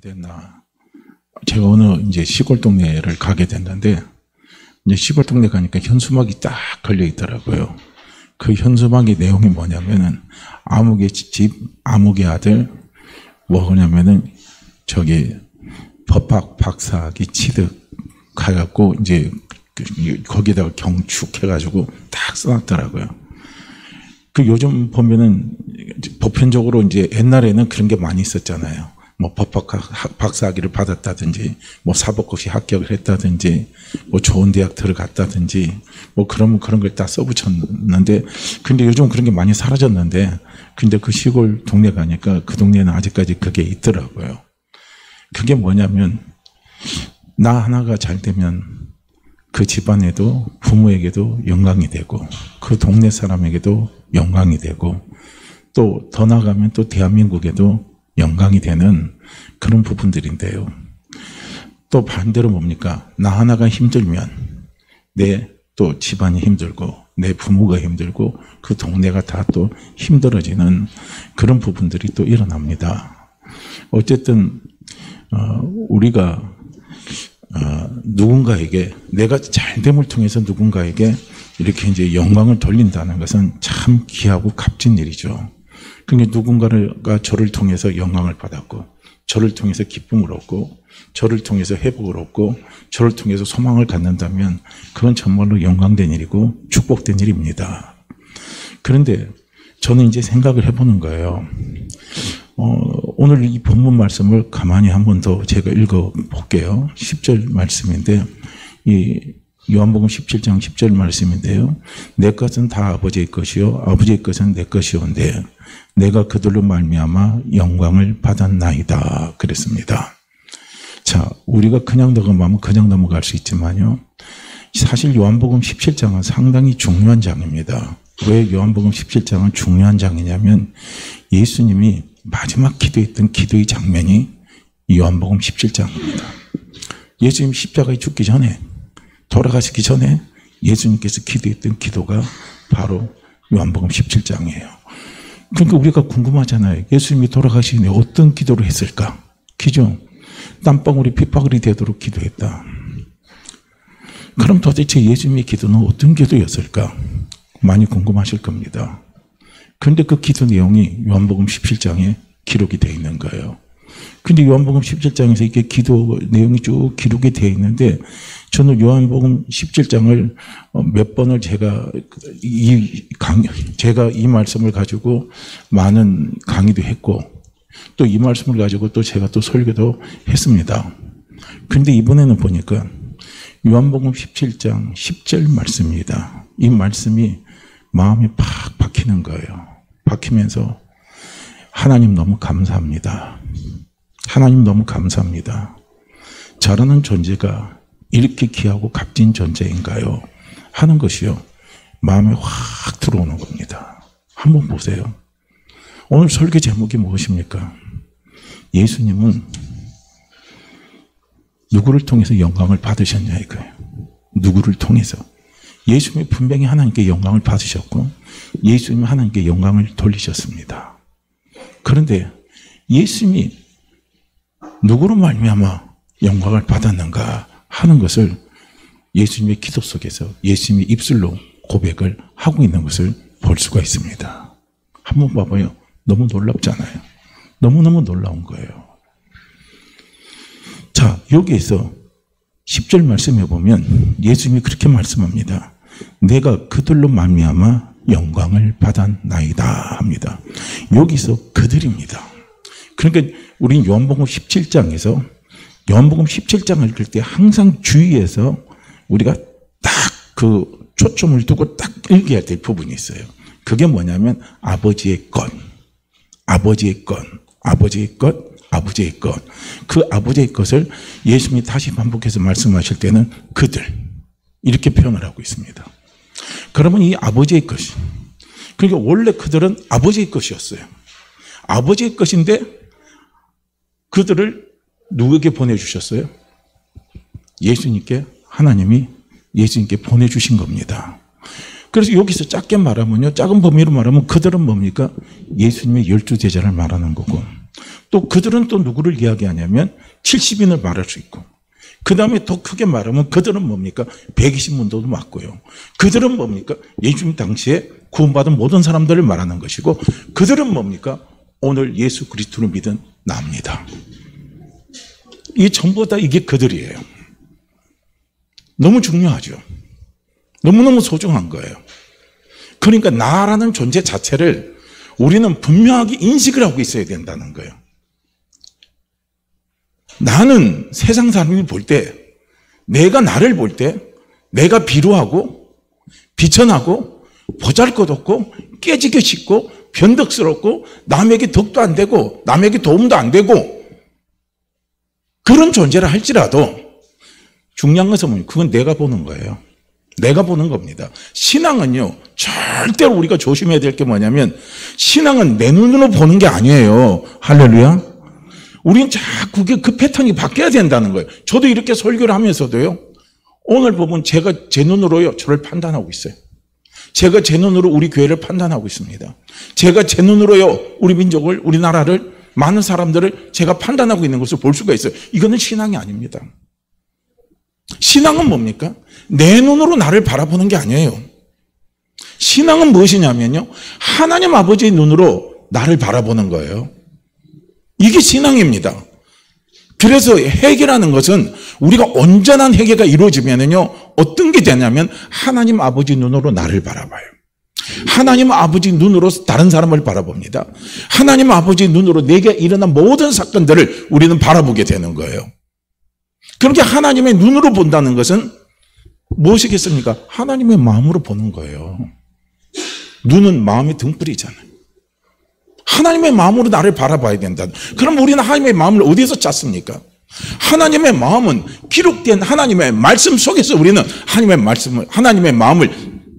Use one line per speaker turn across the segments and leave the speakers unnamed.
됐나. 제가 어느 이제 시골 동네를 가게 됐는데, 이제 시골 동네 가니까 현수막이 딱 걸려 있더라고요. 그 현수막의 내용이 뭐냐면은, 아무개 집, 아무개 아들, 뭐 그러냐면은, 법학 박사학위 취득해갖고, 이제, 거기다가 경축해가지고 딱 써놨더라고요. 그 요즘 보면은, 보편적으로 이제 옛날에는 그런 게 많이 있었잖아요. 뭐 법학 박사학위를 받았다든지, 뭐 사법고시 합격을 했다든지, 뭐 좋은 대학 들어갔다든지, 뭐 그런 걸 다 써붙였는데, 근데 요즘 그런 게 많이 사라졌는데, 근데 그 시골 동네 가니까 그 동네는 아직까지 그게 있더라고요. 그게 뭐냐면, 나 하나가 잘 되면 그 집안에도 부모에게도 영광이 되고, 그 동네 사람에게도 영광이 되고, 또 더 나아가면 또 대한민국에도 영광이 되는 그런 부분들인데요. 또 반대로 뭡니까? 나 하나가 힘들면 내 또 집안이 힘들고 내 부모가 힘들고 그 동네가 다 또 힘들어지는 그런 부분들이 또 일어납니다. 어쨌든 우리가 누군가에게 내가 잘됨을 통해서 누군가에게 이렇게 이제 영광을 돌린다는 것은 참 귀하고 값진 일이죠. 그러니까 누군가가 저를 통해서 영광을 받았고, 저를 통해서 기쁨을 얻고, 저를 통해서 회복을 얻고, 저를 통해서 소망을 갖는다면 그건 정말로 영광된 일이고 축복된 일입니다. 그런데 저는 이제 생각을 해보는 거예요. 오늘 이 본문 말씀을 가만히 한 번 더 제가 읽어볼게요. 10절 말씀인데, 이 요한복음 17장 10절 말씀인데요. 내 것은 다 아버지의 것이요 아버지의 것은 내 것이온데 내가 그들로 말미암아 영광을 받았나이다 그랬습니다. 자, 우리가 그냥 넘어가면 그냥 넘어갈 수 있지만요. 사실 요한복음 17장은 상당히 중요한 장입니다. 왜 요한복음 17장은 중요한 장이냐면 예수님이 마지막 기도했던 기도의 장면이 요한복음 17장입니다. 예수님 십자가에 죽기 전에, 돌아가시기 전에 예수님께서 기도했던 기도가 바로 요한복음 17장이에요. 그러니까 우리가 궁금하잖아요. 예수님이 돌아가시기 전에 어떤 기도를 했을까? 기죠. 땀방울이 핏방울이 되도록 기도했다. 그럼 도대체 예수님의 기도는 어떤 기도였을까? 많이 궁금하실 겁니다. 그런데 그 기도 내용이 요한복음 17장에 기록이 되어 있는 거예요. 근데 요한복음 17장에서 이렇게 기도 내용이 쭉 기록이 되어 있는데, 저는 요한복음 17장을 몇 번을 제가 이 말씀을 가지고 많은 강의도 했고, 또 이 말씀을 가지고 또 제가 또 설교도 했습니다. 근데 이번에는 보니까 요한복음 17장 10절 말씀입니다. 이 말씀이 마음에 팍 박히는 거예요. 박히면서 하나님 너무 감사합니다. 하나님 너무 감사합니다. 저라는 존재가 이렇게 귀하고 값진 존재인가요? 하는 것이요. 마음에 확 들어오는 겁니다. 한번 보세요. 오늘 설교 제목이 무엇입니까? 예수님은 누구를 통해서 영광을 받으셨냐 이거예요. 누구를 통해서. 예수님이 분명히 하나님께 영광을 받으셨고 예수님은 하나님께 영광을 돌리셨습니다. 그런데 예수님이 누구로 말미암아 영광을 받았는가 하는 것을 예수님의 기도 속에서 예수님이 입술로 고백을 하고 있는 것을 볼 수가 있습니다. 한번 봐봐요. 너무 놀랍잖아요. 너무너무 놀라운 거예요. 자, 여기에서 10절 말씀해 보면 예수님이 그렇게 말씀합니다. 내가 그들로 말미암아 영광을 받았나이다 합니다. 여기서 그들입니다. 그러니까 우린 요한복음 17장에서 요한복음 17장을 읽을 때 항상 주의해서 우리가 딱 그 초점을 두고 딱 읽어야 될 부분이 있어요. 그게 뭐냐면 아버지의 것, 아버지의 것, 아버지의 것, 아버지의 것. 그 아버지의 것을 예수님이 다시 반복해서 말씀하실 때는 그들 이렇게 표현을 하고 있습니다. 그러면 이 아버지의 것이, 그러니까 원래 그들은 아버지의 것이었어요. 아버지의 것인데 그들을 누구에게 보내주셨어요? 예수님께, 하나님이 예수님께 보내주신 겁니다. 그래서 여기서 작게 말하면요, 작은 범위로 말하면 그들은 뭡니까? 예수님의 12제자를 말하는 거고, 또 그들은 또 누구를 이야기하냐면 70인을 말할 수 있고, 그 다음에 더 크게 말하면 그들은 뭡니까? 120문도도 맞고요. 그들은 뭡니까? 예수님 당시에 구원받은 모든 사람들을 말하는 것이고, 그들은 뭡니까? 오늘 예수 그리스도를 믿은 나입니다. 이게 전부 다 이게 그들이에요. 너무 중요하죠. 너무너무 소중한 거예요. 그러니까 나라는 존재 자체를 우리는 분명하게 인식을 하고 있어야 된다는 거예요. 나는 세상 사람이 볼 때, 내가 나를 볼 때, 내가 비루하고 비천하고 보잘것없고 깨지기 쉽고 변덕스럽고 남에게 덕도 안 되고 남에게 도움도 안 되고 그런 존재를 할지라도 중요한 것은 뭐냐? 그건 내가 보는 거예요. 내가 보는 겁니다. 신앙은요, 절대로 우리가 조심해야 될 게 뭐냐면, 신앙은 내 눈으로 보는 게 아니에요. 할렐루야. 우리는 자꾸 그 패턴이 바뀌어야 된다는 거예요. 저도 이렇게 설교를 하면서도요, 오늘 보면 제가 제 눈으로요, 저를 판단하고 있어요. 제가 제 눈으로 우리 교회를 판단하고 있습니다. 제가 제 눈으로요, 우리 민족을, 우리나라를, 많은 사람들을 제가 판단하고 있는 것을 볼 수가 있어요. 이거는 신앙이 아닙니다. 신앙은 뭡니까? 내 눈으로 나를 바라보는 게 아니에요. 신앙은 무엇이냐면요, 하나님 아버지의 눈으로 나를 바라보는 거예요. 이게 신앙입니다. 그래서 회개라는 것은 우리가 온전한 회개가 이루어지면요, 어떤 게 되냐면 하나님 아버지 눈으로 나를 바라봐요. 하나님 아버지 눈으로 다른 사람을 바라봅니다. 하나님 아버지 눈으로 내게 일어난 모든 사건들을 우리는 바라보게 되는 거예요. 그렇게 하나님의 눈으로 본다는 것은 무엇이겠습니까? 하나님의 마음으로 보는 거예요. 눈은 마음의 등불이잖아요. 하나님의 마음으로 나를 바라봐야 된다. 그럼 우리는 하나님의 마음을 어디에서 찾습니까? 하나님의 마음은 기록된 하나님의 말씀 속에서 우리는 하나님의 마음을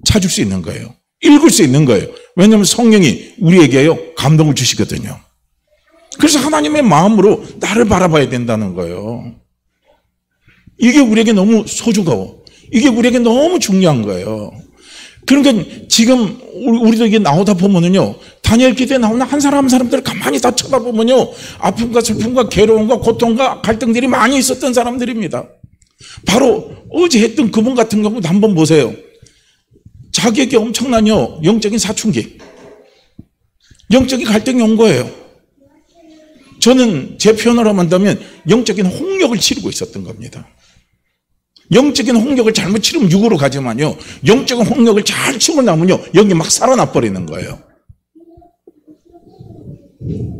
찾을 수 있는 거예요. 읽을 수 있는 거예요. 왜냐하면 성령이 우리에게요, 감동을 주시거든요. 그래서 하나님의 마음으로 나를 바라봐야 된다는 거예요. 이게 우리에게 너무 소중하고 이게 우리에게 너무 중요한 거예요. 그러니까 지금 우리도 이게 나오다 보면은요, 다니엘 기대에 나오는 한 사람 한 사람들을 가만히 다 쳐다보면요, 아픔과 슬픔과 괴로움과 고통과 갈등들이 많이 있었던 사람들입니다. 바로 어제 했던 그분 같은 경우도 한번 보세요. 자기에게 엄청난요, 영적인 사춘기, 영적인 갈등이 온 거예요. 저는 제 표현으로 한다면 영적인 홍역을 치르고 있었던 겁니다. 영적인 홍역을 잘못 치르면 육으로 가지만요, 영적인 홍역을 잘 치고 나면요, 여기 막 살아나 버리는 거예요.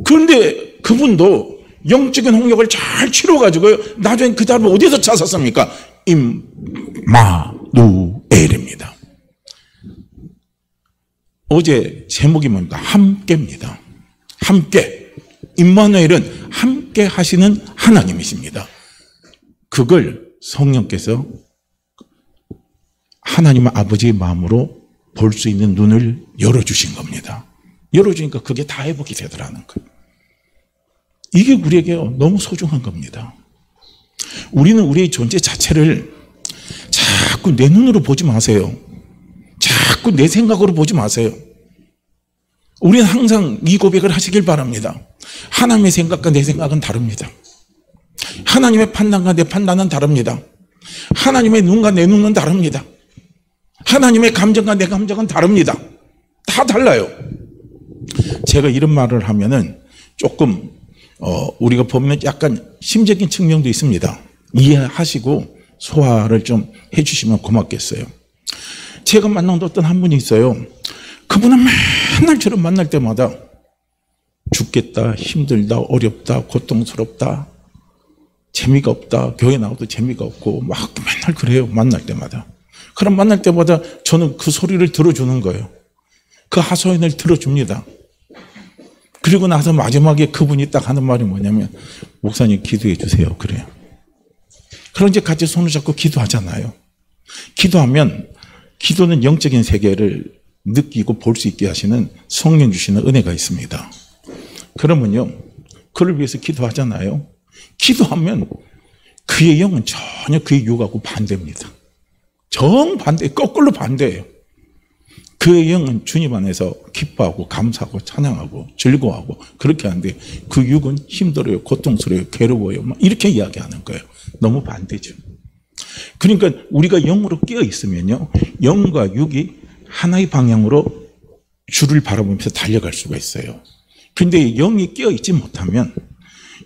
그런데 그분도 영적인 홍역을 잘 치러가지고요, 나중에 그 사람을 어디서 찾았습니까? 임마누엘입니다. 어제 제목이 뭡니까? 함께입니다. 함께. 임마누엘은 함께 하시는 하나님이십니다. 그걸 성령께서 하나님 아버지의 마음으로 볼 수 있는 눈을 열어주신 겁니다. 열어주니까 그게 다 회복이 되더라는 거예요. 이게 우리에게 너무 소중한 겁니다. 우리는 우리의 존재 자체를 자꾸 내 눈으로 보지 마세요. 자꾸 내 생각으로 보지 마세요. 우리는 항상 이 고백을 하시길 바랍니다. 하나님의 생각과 내 생각은 다릅니다. 하나님의 판단과 내 판단은 다릅니다. 하나님의 눈과 내 눈은 다릅니다. 하나님의 감정과 내 감정은 다릅니다. 다 달라요. 제가 이런 말을 하면은 조금 우리가 보면 약간 심적인 측면도 있습니다. 이해하시고 소화를 좀 해주시면 고맙겠어요. 제가 만난 어떤 한 분이 있어요. 그분은 맨날 저를 만날 때마다 죽겠다, 힘들다, 어렵다, 고통스럽다, 재미가 없다, 교회 나와도 재미가 없고 막 맨날 그래요. 만날 때마다. 그럼 만날 때마다 저는 그 소리를 들어주는 거예요. 그 하소연을 들어줍니다. 그리고 나서 마지막에 그분이 딱 하는 말이 뭐냐면, 목사님 기도해 주세요. 그래요. 그럼 이제 같이 손을 잡고 기도하잖아요. 기도하면, 기도는 영적인 세계를 느끼고 볼 수 있게 하시는 성령 주시는 은혜가 있습니다. 그러면요, 그를 위해서 기도하잖아요. 기도하면 그의 영은 전혀 그의 육하고 반대입니다. 정반대, 거꾸로 반대예요. 그의 영은 주님 안에서 기뻐하고 감사하고 찬양하고 즐거워하고 그렇게 하는데 그 육은 힘들어요, 고통스러워요, 괴로워요, 이렇게 이야기하는 거예요. 너무 반대죠. 그러니까 우리가 영으로 깨어 있으면요, 영과 육이 하나의 방향으로 주를 바라보면서 달려갈 수가 있어요. 근데 영이 깨어 있지 못하면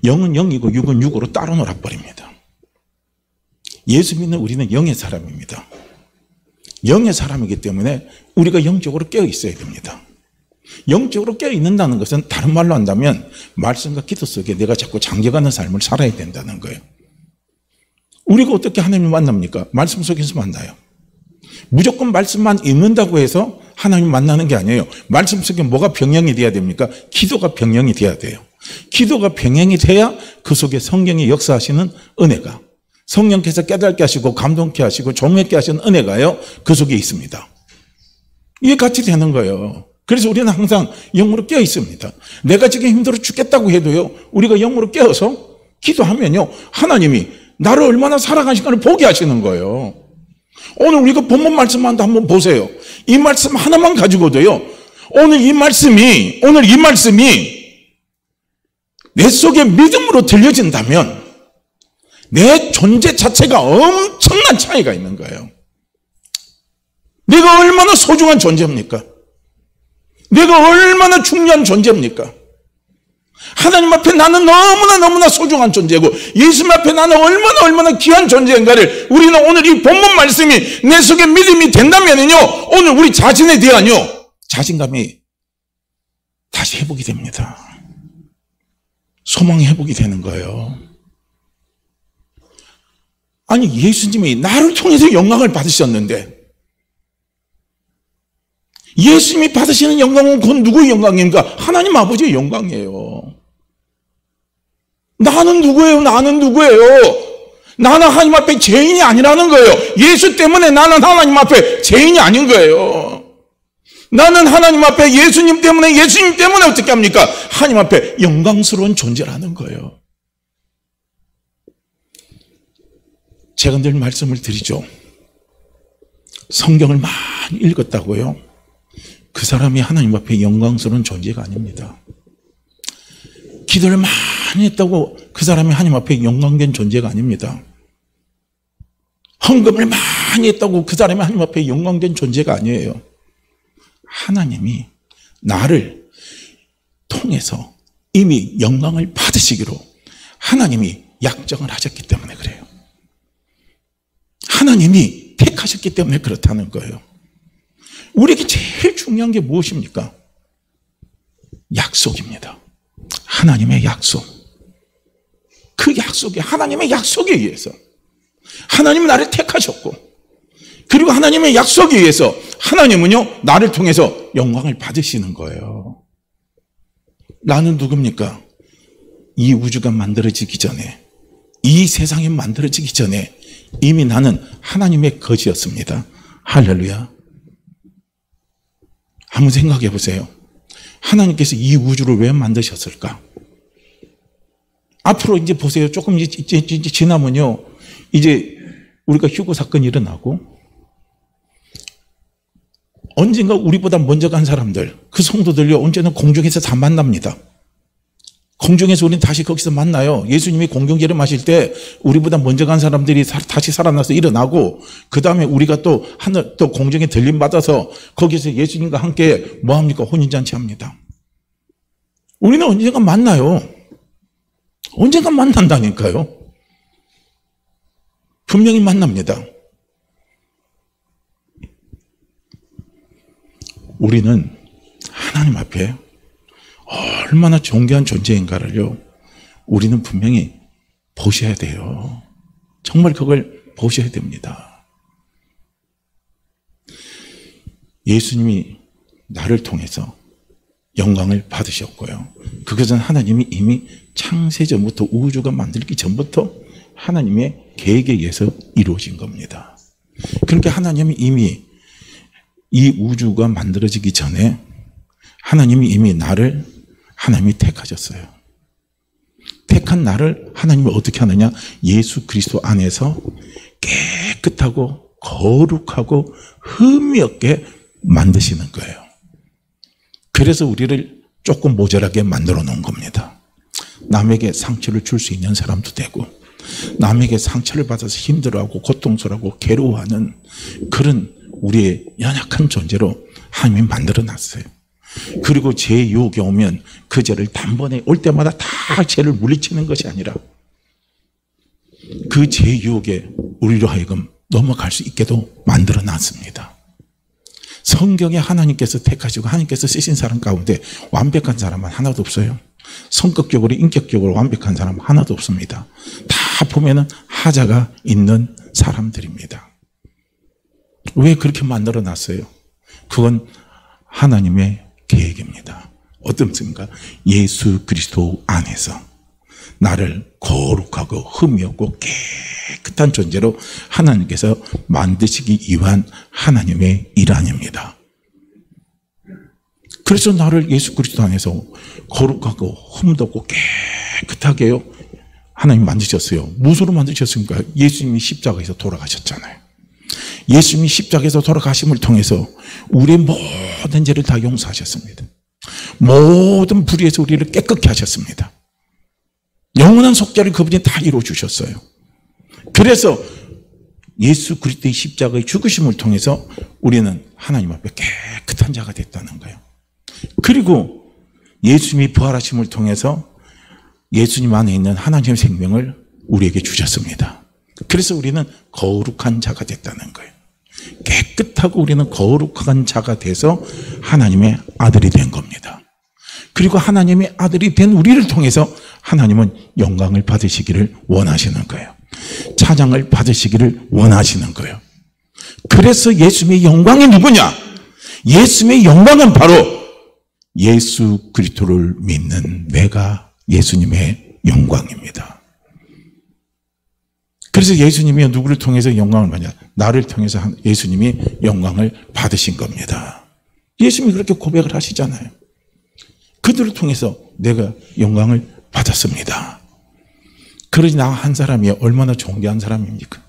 영은 영이고 육은 육으로 따로 놀아버립니다. 예수 믿는 우리는 영의 사람입니다. 영의 사람이기 때문에 우리가 영적으로 깨어 있어야 됩니다. 영적으로 깨어 있는다는 것은 다른 말로 한다면 말씀과 기도 속에 내가 자꾸 잠겨가는 삶을 살아야 된다는 거예요. 우리가 어떻게 하나님을 만납니까? 말씀 속에서 만나요. 무조건 말씀만 읽는다고 해서 하나님 만나는 게 아니에요. 말씀 속에 뭐가 병행이 돼야 됩니까? 기도가 병행이 돼야 돼요. 기도가 병행이 돼야 그 속에 성령이 역사하시는 은혜가, 성령께서 깨닫게 하시고 감동케 하시고 조명케 하시는 은혜가요, 그 속에 있습니다. 이게 같이 되는 거예요. 그래서 우리는 항상 영으로 깨어 있습니다. 내가 지금 힘들어 죽겠다고 해도요, 우리가 영으로 깨어서 기도하면요, 하나님이 나를 얼마나 사랑하시는가를 보게 하시는 거예요. 오늘 우리가 본문 말씀만 한번 보세요. 이 말씀 하나만 가지고도요, 오늘 이 말씀이 내 속에 믿음으로 들려진다면 내 존재 자체가 엄청난 차이가 있는 거예요. 내가 얼마나 소중한 존재입니까? 내가 얼마나 중요한 존재입니까? 하나님 앞에 나는 너무나 소중한 존재고 예수님 앞에 나는 얼마나 귀한 존재인가를 우리는 오늘 이 본문 말씀이 내 속에 믿음이 된다면요, 오늘 우리 자신에 대한요, 자신감이 다시 회복이 됩니다. 소망이 회복이 되는 거예요. 아니, 예수님이 나를 통해서 영광을 받으셨는데 예수님이 받으시는 영광은 그건 누구의 영광인가? 하나님 아버지의 영광이에요. 나는 누구예요? 나는 하나님 앞에 죄인이 아니라는 거예요. 예수 때문에 나는 하나님 앞에 죄인이 아닌 거예요. 나는 하나님 앞에 예수님 때문에 어떻게 합니까? 하나님 앞에 영광스러운 존재라는 거예요. 제가 늘 말씀을 드리죠. 성경을 많이 읽었다고요, 그 사람이 하나님 앞에 영광스러운 존재가 아닙니다. 기도를 많이 했다고 그 사람이 하나님 앞에 영광된 존재가 아닙니다. 헌금을 많이 했다고 그 사람이 하나님 앞에 영광된 존재가 아니에요. 하나님이 나를 통해서 이미 영광을 받으시기로 하나님이 약정을 하셨기 때문에 그래요. 하나님이 택하셨기 때문에 그렇다는 거예요. 우리에게 제일 중요한 게 무엇입니까? 약속입니다. 하나님의 약속. 그 약속이 하나님의 약속에 의해서 하나님은 나를 택하셨고, 그리고 하나님의 약속에 의해서 하나님은요, 나를 통해서 영광을 받으시는 거예요. 나는 누굽니까? 이 우주가 만들어지기 전에, 이 세상이 만들어지기 전에 이미 나는 하나님의 거지였습니다. 할렐루야. 한번 생각해 보세요. 하나님께서 이 우주를 왜 만드셨을까? 앞으로 이제 보세요. 조금 이제 지나면요, 이제 우리가 휴거 사건이 일어나고 언젠가 우리보다 먼저 간 사람들, 그 성도들요, 언제나 공중에서 다 만납니다. 공중에서 우리는 다시 거기서 만나요. 예수님이 공중 예름하실 때 우리보다 먼저 간 사람들이 다시 살아나서 일어나고, 그 다음에 우리가 또 하늘, 또 공중에 들림 받아서 거기서 예수님과 함께 뭐 합니까? 혼인잔치 합니다. 우리는 언젠가 만나요. 언젠가 만난다니까요. 분명히 만납니다. 우리는 하나님 앞에 얼마나 존귀한 존재인가를요, 우리는 분명히 보셔야 돼요. 정말 그걸 보셔야 됩니다. 예수님이 나를 통해서 영광을 받으셨고요, 그것은 하나님이 이미 창세전부터, 우주가 만들기 전부터 하나님의 계획에 의해서 이루어진 겁니다. 그러니까 하나님이 이미 이 우주가 만들어지기 전에 하나님이 이미 나를 하나님이 택하셨어요. 택한 나를 하나님이 어떻게 하느냐? 예수 그리스도 안에서 깨끗하고 거룩하고 흠이 없게 만드시는 거예요. 그래서 우리를 조금 모자라게 만들어 놓은 겁니다. 남에게 상처를 줄 수 있는 사람도 되고, 남에게 상처를 받아서 힘들어하고 고통스러워하고 괴로워하는 그런 우리의 연약한 존재로 하나님이 만들어 놨어요. 그리고 죄의 유혹이 오면 그 죄를 단번에 올 때마다 다 죄를 물리치는 것이 아니라 그 죄의 유혹에 우리로 하여금 넘어갈 수 있게도 만들어 놨습니다. 성경에 하나님께서 택하시고 하나님께서 쓰신 사람 가운데 완벽한 사람은 하나도 없어요. 성격적으로 인격적으로 완벽한 사람은 하나도 없습니다. 다 보면은 하자가 있는 사람들입니다. 왜 그렇게 만들어 놨어요? 그건 하나님의 계획입니다. 어떻습니까? 예수 그리스도 안에서 나를 거룩하고 흠이 없고 깨끗한 존재로 하나님께서 만드시기 위한 하나님의 일환입니다. 그래서 나를 예수 그리스도 안에서 거룩하고 흠도 없고 깨끗하게요 하나님 만드셨어요. 무엇으로 만드셨습니까? 예수님이 십자가에서 돌아가셨잖아요. 예수님이 십자가에서 돌아가심을 통해서 우리의 모든 죄를 다 용서하셨습니다. 모든 불의에서 우리를 깨끗게 하셨습니다. 영원한 속죄를 그분이 다 이루어주셨어요. 그래서 예수 그리스도의 십자가의 죽으심을 통해서 우리는 하나님 앞에 깨끗한 자가 됐다는 거예요. 그리고 예수님이 부활하심을 통해서 예수님 안에 있는 하나님의 생명을 우리에게 주셨습니다. 그래서 우리는 거룩한 자가 됐다는 거예요. 깨끗하고 우리는 거룩한 자가 돼서 하나님의 아들이 된 겁니다. 그리고 하나님의 아들이 된 우리를 통해서 하나님은 영광을 받으시기를 원하시는 거예요. 찬양을 받으시기를 원하시는 거예요. 그래서 예수님의 영광이 누구냐? 예수님의 영광은 바로 예수 그리스도를 믿는 내가 예수님의 영광입니다. 그래서 예수님이 누구를 통해서 영광을 받냐? 나를 통해서 예수님이 영광을 받으신 겁니다. 예수님이 그렇게 고백을 하시잖아요. 그들을 통해서 내가 영광을 받았습니다. 그러지 나 한 사람이 얼마나 존귀한 사람입니까?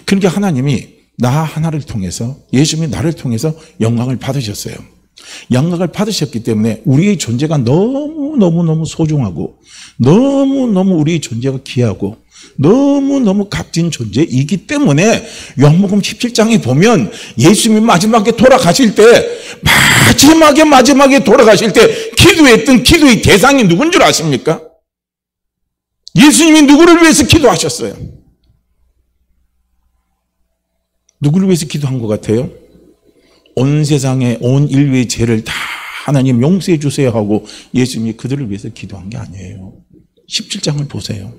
그러니까 하나님이 나 하나를 통해서 예수님이 나를 통해서 영광을 받으셨어요. 영광을 받으셨기 때문에 우리의 존재가 너무너무 소중하고 너무너무 우리의 존재가 귀하고 너무너무 값진 존재이기 때문에 요한복음 17장에 보면 예수님이 마지막에 돌아가실 때 마지막에 돌아가실 때 기도했던 기도의 대상이 누군 줄 아십니까? 예수님이 누구를 위해서 기도하셨어요? 누구를 위해서 기도한 것 같아요? 온 세상의 온 인류의 죄를 다 하나님 용서해 주세요 하고 예수님이 그들을 위해서 기도한 게 아니에요. 17장을 보세요.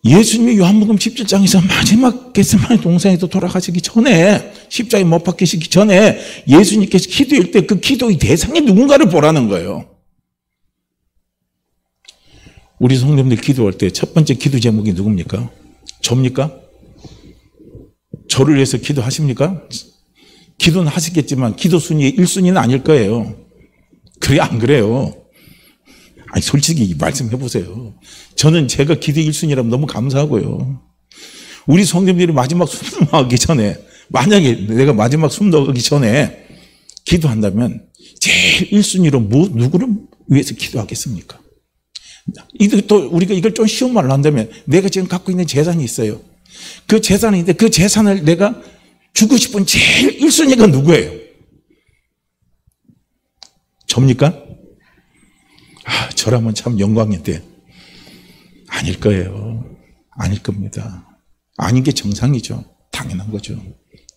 예수님이 요한복음 17장에서 마지막 겟세마네 동산에서 돌아가시기 전에 십자가에 못 박히시기 전에 예수님께서 기도할 때 그 기도의 대상이 누군가를 보라는 거예요. 우리 성도님들 기도할 때 첫 번째 기도 제목이 누굽니까? 접니까? 저를 위해서 기도하십니까? 기도는 하시겠지만 기도 순위의 1순위는 아닐 거예요. 그래 안 그래요? 아니 솔직히 말씀해 보세요. 저는 제가 기도 1순위라면 너무 감사하고요. 우리 성도님들이 마지막 숨 넘어가기 전에 만약에 내가 마지막 숨 넘어가기 전에 기도한다면 제일 1순위로 누구를 위해서 기도하겠습니까? 또 우리가 이걸 좀 쉬운 말로 한다면 내가 지금 갖고 있는 재산이 있어요. 그 재산이 있는데 그 재산을 내가 주고 싶은 제일 1순위가 누구예요? 접니까? 저라면 참 영광인데 아닐 거예요. 아닐 겁니다. 아닌 게 정상이죠. 당연한 거죠.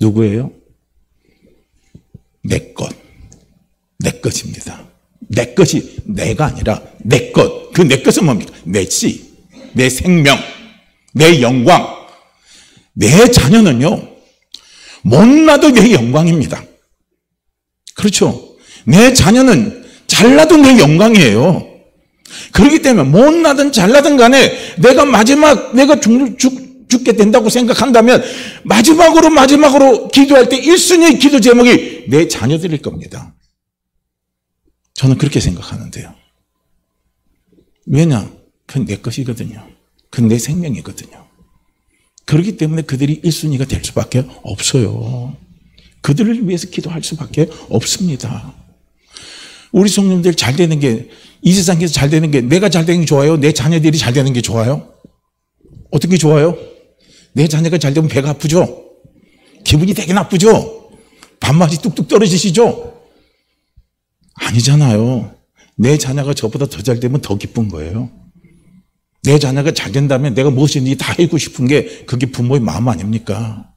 누구예요? 내 것. 내 것입니다. 내 것이 내가 아니라 내 것. 그 내 것은 뭡니까? 내 씨, 내 생명, 내 영광. 내 자녀는요, 못나도 내 영광입니다. 그렇죠? 내 자녀는 잘나도 내 영광이에요. 그렇기 때문에 못나든 잘나든 간에 내가 마지막 내가 죽게 된다고 생각한다면 마지막으로 기도할 때 1순위 기도 제목이 내 자녀들일 겁니다. 저는 그렇게 생각하는데요. 왜냐? 그건 내 것이거든요. 그건 내 생명이거든요. 그렇기 때문에 그들이 1순위가 될 수밖에 없어요. 그들을 위해서 기도할 수밖에 없습니다. 우리 성도님들 잘 되는 게, 이 세상에서 잘 되는 게, 내가 잘 되는 게 좋아요? 내 자녀들이 잘 되는 게 좋아요? 어떤 게 좋아요? 내 자녀가 잘 되면 배가 아프죠? 기분이 되게 나쁘죠? 밥맛이 뚝뚝 떨어지시죠? 아니잖아요. 내 자녀가 저보다 더 잘 되면 더 기쁜 거예요. 내 자녀가 잘 된다면 내가 무엇이든지 다 해주고 싶은 게 그게 부모의 마음 아닙니까?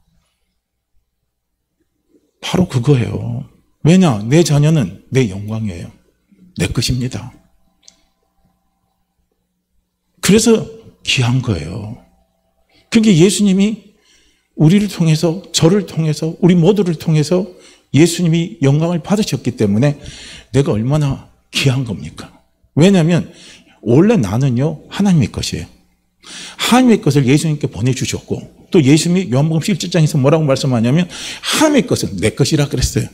바로 그거예요. 왜냐? 내 자녀는 내 영광이에요. 내 것입니다. 그래서 귀한 거예요. 그게 예수님이 우리를 통해서, 저를 통해서, 우리 모두를 통해서 예수님이 영광을 받으셨기 때문에 내가 얼마나 귀한 겁니까? 왜냐하면 원래 나는요, 하나님의 것이에요. 하나님의 것을 예수님께 보내주셨고, 또 예수님이 요한복음 17장에서 뭐라고 말씀하냐면 하나님의 것은 내 것이라 그랬어요.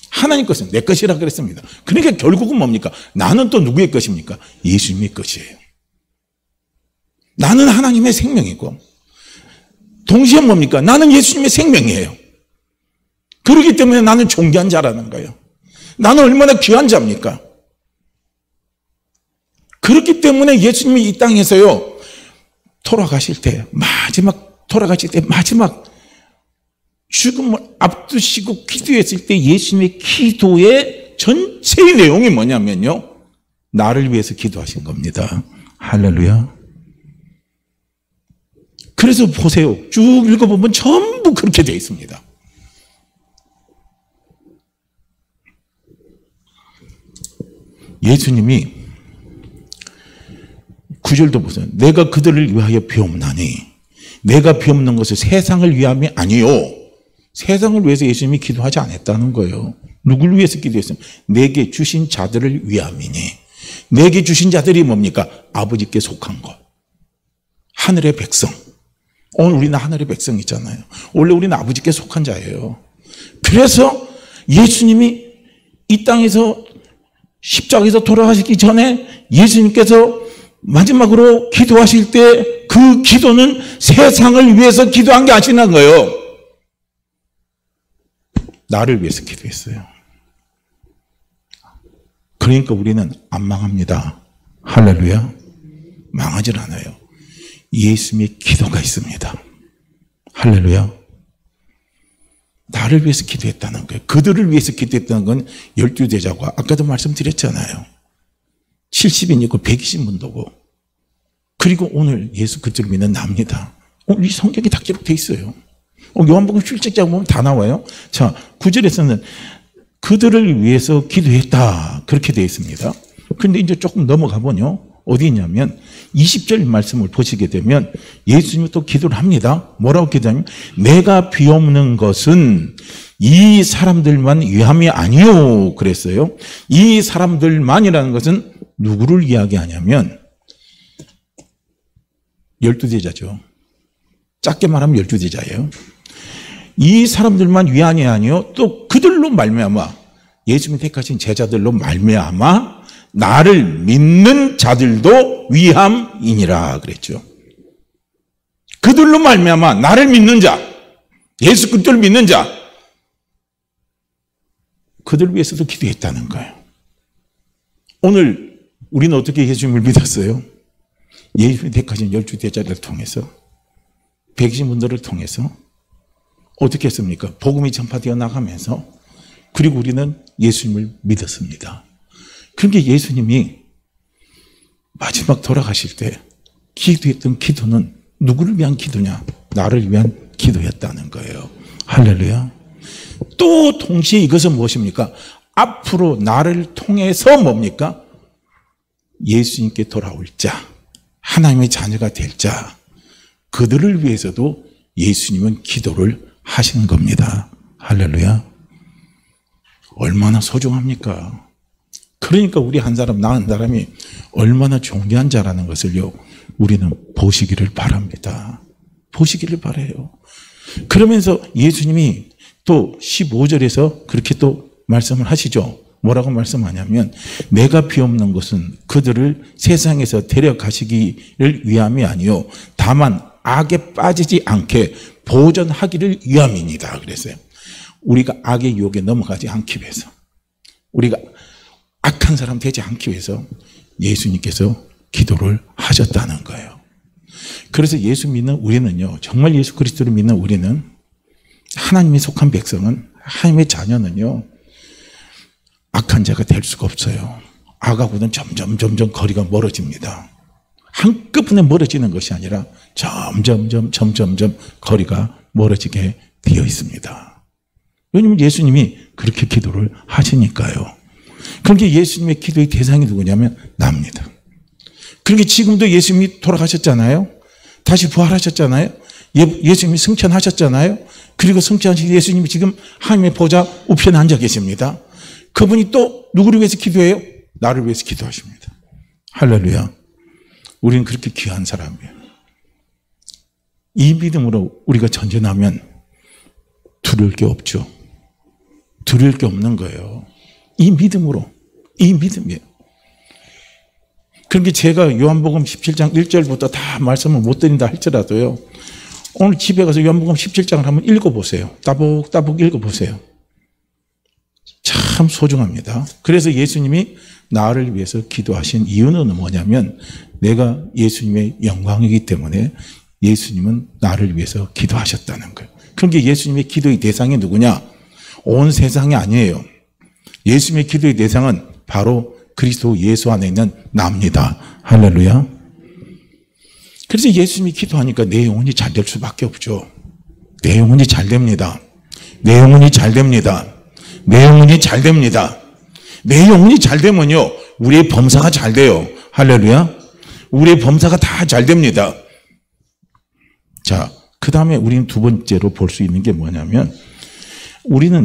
하나님 것은 내 것이라 그랬습니다. 그러니까 결국은 뭡니까? 나는 또 누구의 것입니까? 예수님의 것이에요. 나는 하나님의 생명이고, 동시에 뭡니까? 나는 예수님의 생명이에요. 그렇기 때문에 나는 존귀한 자라는 거예요. 나는 얼마나 귀한 자입니까? 그렇기 때문에 예수님이 이 땅에서요, 돌아가실 때 마지막 죽음을 앞두시고 기도했을 때 예수님의 기도의 전체의 내용이 뭐냐면요, 나를 위해서 기도하신 겁니다. 할렐루야. 그래서 보세요. 쭉 읽어보면 전부 그렇게 되어 있습니다. 예수님이 9절도 보세요. 내가 그들을 위하여 비옵나니, 내가 비옵는 것은 세상을 위함이 아니요. 세상을 위해서 예수님이 기도하지 않았다는 거예요. 누굴 위해서 기도했어요? 내게 주신 자들을 위함이니. 내게 주신 자들이 뭡니까? 아버지께 속한 것. 하늘의 백성. 오늘 우리는 하늘의 백성이잖아요. 원래 우리는 아버지께 속한 자예요. 그래서 예수님이 이 땅에서 십자가에서 돌아가시기 전에 예수님께서 마지막으로 기도하실 때 그 기도는 세상을 위해서 기도한 게 아니라는 거예요. 나를 위해서 기도했어요. 그러니까 우리는 안 망합니다. 할렐루야. 망하질 않아요. 예수님의 기도가 있습니다. 할렐루야. 나를 위해서 기도했다는 거예요. 그들을 위해서 기도했다는 건 12제자가 아까도 말씀드렸잖아요. 70인 있고 120분도고, 그리고 오늘 예수 그리스도를 믿는 납니다. 오늘 이 성경이 다 기록되어 있어요. 요한복음 17장 보면 다 나와요. 자, 9절에서는 그들을 위해서 기도했다, 그렇게 되어 있습니다. 그런데 이제 조금 넘어가 보면요, 어디 있냐면 20절 말씀을 보시게 되면 예수님이 또 기도를 합니다. 뭐라고 기도하냐면 내가 비옵는 것은 이 사람들만 위함이 아니요 그랬어요. 이 사람들만이라는 것은 누구를 이야기하냐면 12제자죠. 짧게 말하면 12제자예요. 이 사람들만 위함이 아니요, 또 그들로 말미암아, 예수님이 택하신 제자들로 말미암아 나를 믿는 자들도 위함이니라 그랬죠. 그들로 말미암아 나를 믿는 자, 예수 그리스도를 믿는 자, 그들을 위해서도 기도했다는 거예요. 오늘 우리는 어떻게 예수님을 믿었어요? 예수님이 택하신 12제자를 통해서, 백신분들을 통해서 어떻게 했습니까? 복음이 전파되어 나가면서, 그리고 우리는 예수님을 믿었습니다. 그러니까 예수님이 마지막 돌아가실 때 기도했던 기도는 누구를 위한 기도냐? 나를 위한 기도였다는 거예요. 할렐루야. 또 동시에 이것은 무엇입니까? 앞으로 나를 통해서 뭡니까? 예수님께 돌아올 자, 하나님의 자녀가 될 자, 그들을 위해서도 예수님은 기도를 하시는 겁니다. 할렐루야. 얼마나 소중합니까? 그러니까 우리 한 사람, 나 한 사람이 얼마나 존귀한 자라는 것을요, 우리는 보시기를 바랍니다. 보시기를 바라요. 그러면서 예수님이 또 15절에서 그렇게 또 말씀을 하시죠. 뭐라고 말씀하냐면 내가 비옵는 것은 그들을 세상에서 데려가시기를 위함이 아니요 다만 악에 빠지지 않게 보존하기를 위함이니다 그랬어요. 우리가 악의 유혹에 넘어가지 않기 위해서, 우리가 악한 사람 되지 않기 위해서 예수님께서 기도를 하셨다는 거예요. 그래서 예수 믿는 우리는요, 정말 예수 그리스도를 믿는 우리는, 하나님에 속한 백성은, 하나님의 자녀는요, 악한 자가 될 수가 없어요. 악하고는 점점 거리가 멀어집니다. 한꺼번에 멀어지는 것이 아니라 점점 거리가 멀어지게 되어 있습니다. 왜냐하면 예수님이 그렇게 기도를 하시니까요. 그러니까 예수님의 기도의 대상이 누구냐면 나입니다. 그러니까 지금도 예수님이 돌아가셨잖아요. 다시 부활하셨잖아요. 예수님이 승천하셨잖아요. 그리고 승천하신 예수님이 지금 하나님의 보좌 우편에 앉아 계십니다. 그분이 또 누구를 위해서 기도해요? 나를 위해서 기도하십니다. 할렐루야. 우리는 그렇게 귀한 사람이에요. 이 믿음으로 우리가 전진하면 두려울 게 없죠. 두려울 게 없는 거예요. 이 믿음으로, 이 믿음이에요. 그러니까 제가 요한복음 17장 1절부터 다 말씀을 못 드린다 할지라도요, 오늘 집에 가서 요한복음 17장을 한번 읽어보세요. 따복 읽어보세요. 참 소중합니다. 그래서 예수님이 나를 위해서 기도하신 이유는 뭐냐면, 내가 예수님의 영광이기 때문에 예수님은 나를 위해서 기도하셨다는 거예요. 그러니까 예수님의 기도의 대상이 누구냐? 온 세상이 아니에요. 예수님의 기도의 대상은 바로 그리스도 예수 안에 있는 나입니다. 할렐루야. 그래서 예수님이 기도하니까 내 영혼이 잘 될 수밖에 없죠. 내 영혼이 잘 됩니다. 내 영혼이 잘 됩니다. 내 영혼이 잘 됩니다. 내 영혼이 잘 되면요, 우리의 범사가 잘 돼요. 할렐루야. 우리의 범사가 다 잘 됩니다. 자, 그 다음에 우리는 두 번째로 볼 수 있는 게 뭐냐면,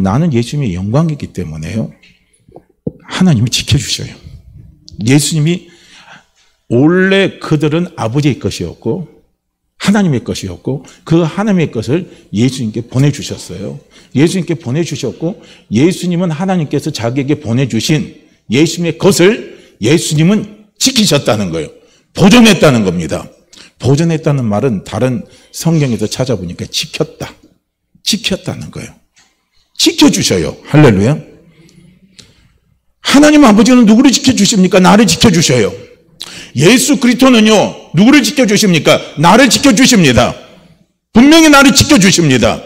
나는 예수님의 영광이기 때문에요, 하나님이 지켜주셔요. 예수님이 원래 그들은 아버지의 것이었고 하나님의 것이었고, 그 하나님의 것을 예수님께 보내주셨어요. 예수님께 보내주셨고, 예수님은 하나님께서 자기에게 보내주신 예수님의 것을 예수님은 지키셨다는 거예요. 보존했다는 겁니다. 보존했다는 말은 다른 성경에서 찾아보니까 지켰다는 거예요. 지켜주셔요. 할렐루야. 하나님 아버지는 누구를 지켜주십니까? 나를 지켜주셔요. 예수 그리스도는요, 누구를 지켜주십니까? 나를 지켜주십니다. 분명히 나를 지켜주십니다.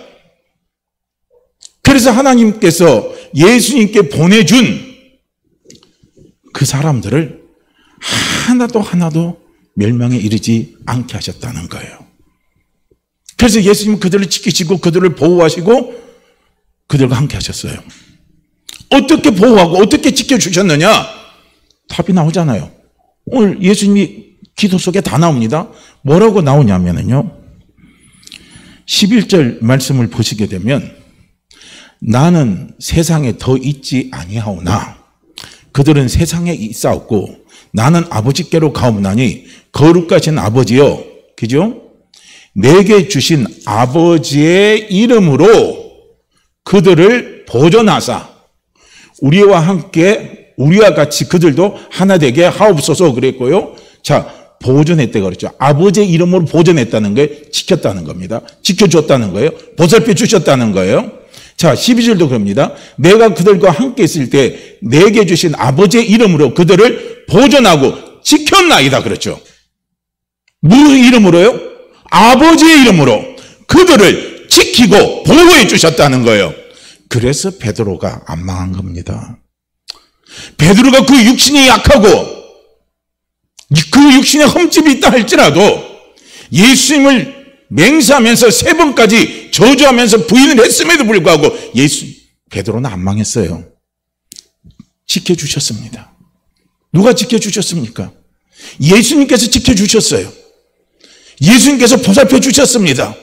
그래서 하나님께서 예수님께 보내준 그 사람들을 하나도 멸망에 이르지 않게 하셨다는 거예요. 그래서 예수님은 그들을 지키시고 그들을 보호하시고 그들과 함께 하셨어요. 어떻게 보호하고 어떻게 지켜주셨느냐? 답이 나오잖아요. 오늘 예수님이 기도 속에 다 나옵니다. 뭐라고 나오냐면요, 11절 말씀을 보시게 되면, 나는 세상에 더 있지 아니하오나 그들은 세상에 있사옵고 나는 아버지께로 가옵나니 거룩하신 아버지여, 그죠? 내게 주신 아버지의 이름으로 그들을 보존하사 우리와 함께 우리와 같이 그들도 하나 되게 하옵소서 그랬고요. 자, 보존했다고 그랬죠. 아버지의 이름으로 보존했다는 거예요. 지켰다는 겁니다. 지켜줬다는 거예요. 보살펴 주셨다는 거예요. 자, 12절도 그럽니다. 내가 그들과 함께 있을 때 내게 주신 아버지의 이름으로 그들을 보존하고 지켰나이다 그랬죠. 무슨 이름으로요? 아버지의 이름으로 그들을 지키고 보호해 주셨다는 거예요. 그래서 베드로가 안 망한 겁니다. 베드로가 그 육신이 약하고 그 육신에 흠집이 있다 할지라도 예수님을 맹세하면서 3번까지 저주하면서 부인을 했음에도 불구하고 베드로는 안 망했어요. 지켜주셨습니다. 누가 지켜주셨습니까? 예수님께서 지켜주셨어요. 예수님께서 보살펴 주셨습니다.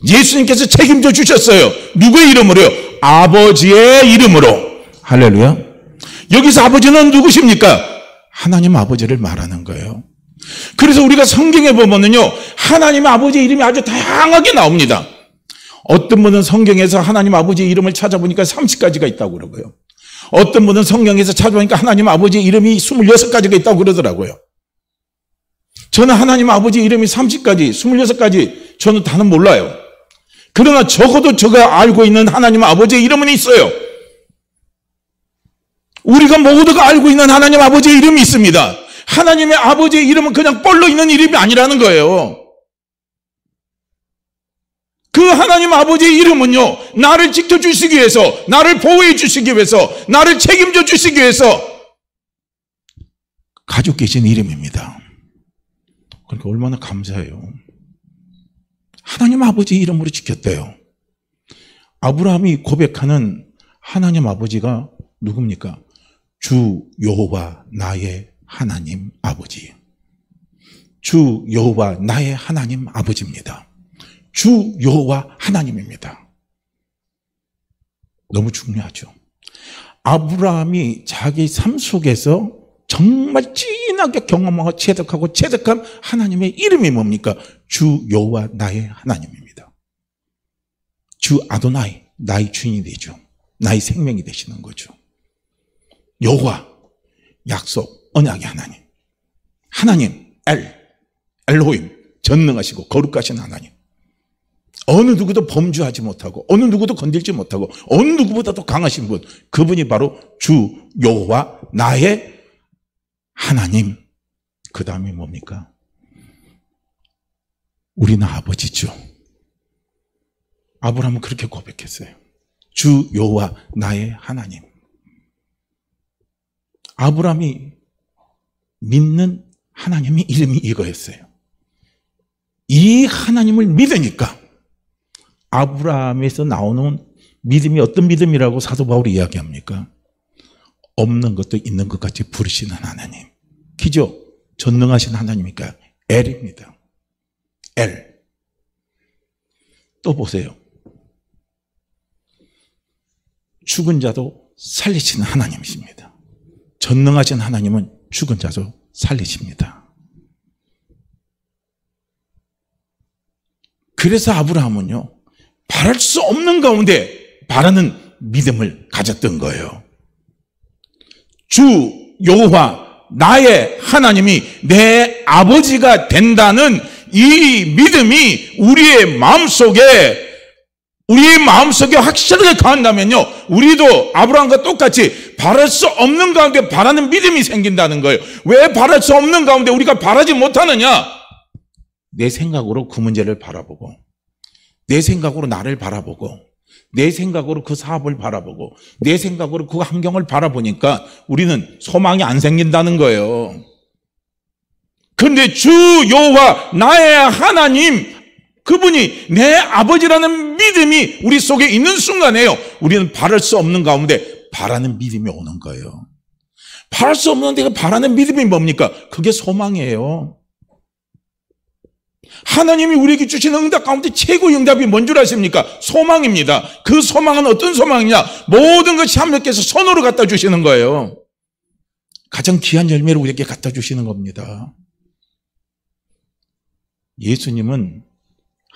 예수님께서 책임져 주셨어요. 누구의 이름으로요? 아버지의 이름으로. 할렐루야. 여기서 아버지는 누구십니까? 하나님 아버지를 말하는 거예요. 그래서 우리가 성경에 보면은요, 하나님 아버지의 이름이 아주 다양하게 나옵니다. 어떤 분은 성경에서 하나님 아버지의 이름을 찾아보니까 30가지가 있다고 그러고요. 어떤 분은 성경에서 찾아보니까 하나님 아버지의 이름이 26가지가 있다고 그러더라고요. 저는 하나님 아버지의 이름이 30가지, 26가지 저는 다는 몰라요. 그러나 적어도 제가 알고 있는 하나님 아버지의 이름은 있어요. 우리가 모두가 알고 있는 하나님 아버지의 이름이 있습니다. 하나님의 아버지의 이름은 그냥 뻘로 있는 이름이 아니라는 거예요. 그 하나님 아버지의 이름은요, 나를 지켜주시기 위해서, 나를 보호해 주시기 위해서, 나를 책임져 주시기 위해서 가지고 계신 이름입니다. 그러니까 얼마나 감사해요. 하나님 아버지의 이름으로 지켰대요. 아브라함이 고백하는 하나님 아버지가 누굽니까? 주 여호와 나의 하나님 아버지. 주 여호와 나의 하나님 아버지입니다. 주 여호와 하나님입니다. 너무 중요하죠. 아브라함이 자기 삶 속에서 정말 진하게 경험하고 체득한 하나님의 이름이 뭡니까? 주 여호와 나의 하나님입니다. 주 아도나이, 나의 주인이 되죠. 나의 생명이 되시는 거죠. 여호와, 약속, 언약의 하나님. 하나님, 엘로힘, 전능하시고 거룩하신 하나님. 어느 누구도 범죄하지 못하고 어느 누구도 건들지 못하고 어느 누구보다도 강하신 분, 그분이 바로 주 여호와 나의 하나님. 그 다음에 뭡니까? 우리는 아버지죠. 아브라함은 그렇게 고백했어요. 주 여호와 나의 하나님. 아브라함이 믿는 하나님의 이름이 이거였어요. 이 하나님을 믿으니까 아브라함에서 나오는 믿음이 어떤 믿음이라고 사도 바울이 이야기합니까? 없는 것도 있는 것 같이 부르시는 하나님. 기죠? 전능하신 하나님이니까 엘입니다. 엘. 또 보세요. 죽은 자도 살리시는 하나님이십니다. 전능하신 하나님은 죽은 자도 살리십니다. 그래서 아브라함은요, 바랄 수 없는 가운데 바라는 믿음을 가졌던 거예요. 주 여호와 나의 하나님이 내 아버지가 된다는 이 믿음이 우리의 마음속에 확실하게 강한다면요, 우리도 아브라함과 똑같이 바랄 수 없는 가운데 바라는 믿음이 생긴다는 거예요. 왜 바랄 수 없는 가운데 우리가 바라지 못하느냐? 내 생각으로 그 문제를 바라보고, 내 생각으로 나를 바라보고, 내 생각으로 그 사업을 바라보고, 내 생각으로 그 환경을 바라보니까 우리는 소망이 안 생긴다는 거예요. 그런데 주 여호와 나의 하나님, 그분이 내 아버지라는 믿음이 우리 속에 있는 순간에요, 우리는 바랄 수 없는 가운데 바라는 믿음이 오는 거예요. 바랄 수 없는 데가 바라는 믿음이 뭡니까? 그게 소망이에요. 하나님이 우리에게 주신 응답 가운데 최고의 응답이 뭔 줄 아십니까? 소망입니다. 그 소망은 어떤 소망이냐? 모든 것이 하나님께서 손으로 갖다 주시는 거예요. 가장 귀한 열매를 우리에게 갖다 주시는 겁니다. 예수님은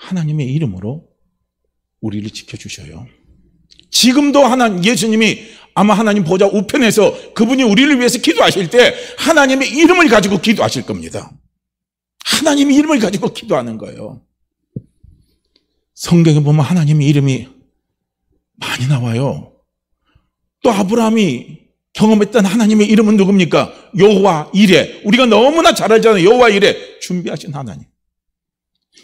하나님의 이름으로 우리를 지켜주셔요. 지금도 예수님이 아마 하나님 보좌 우편에서 그분이 우리를 위해서 기도하실 때 하나님의 이름을 가지고 기도하실 겁니다. 하나님의 이름을 가지고 기도하는 거예요. 성경에 보면 하나님의 이름이 많이 나와요. 또 아브라함이 경험했던 하나님의 이름은 누굽니까? 여호와 이레. 우리가 너무나 잘 알잖아요. 여호와 이레. 준비하신 하나님.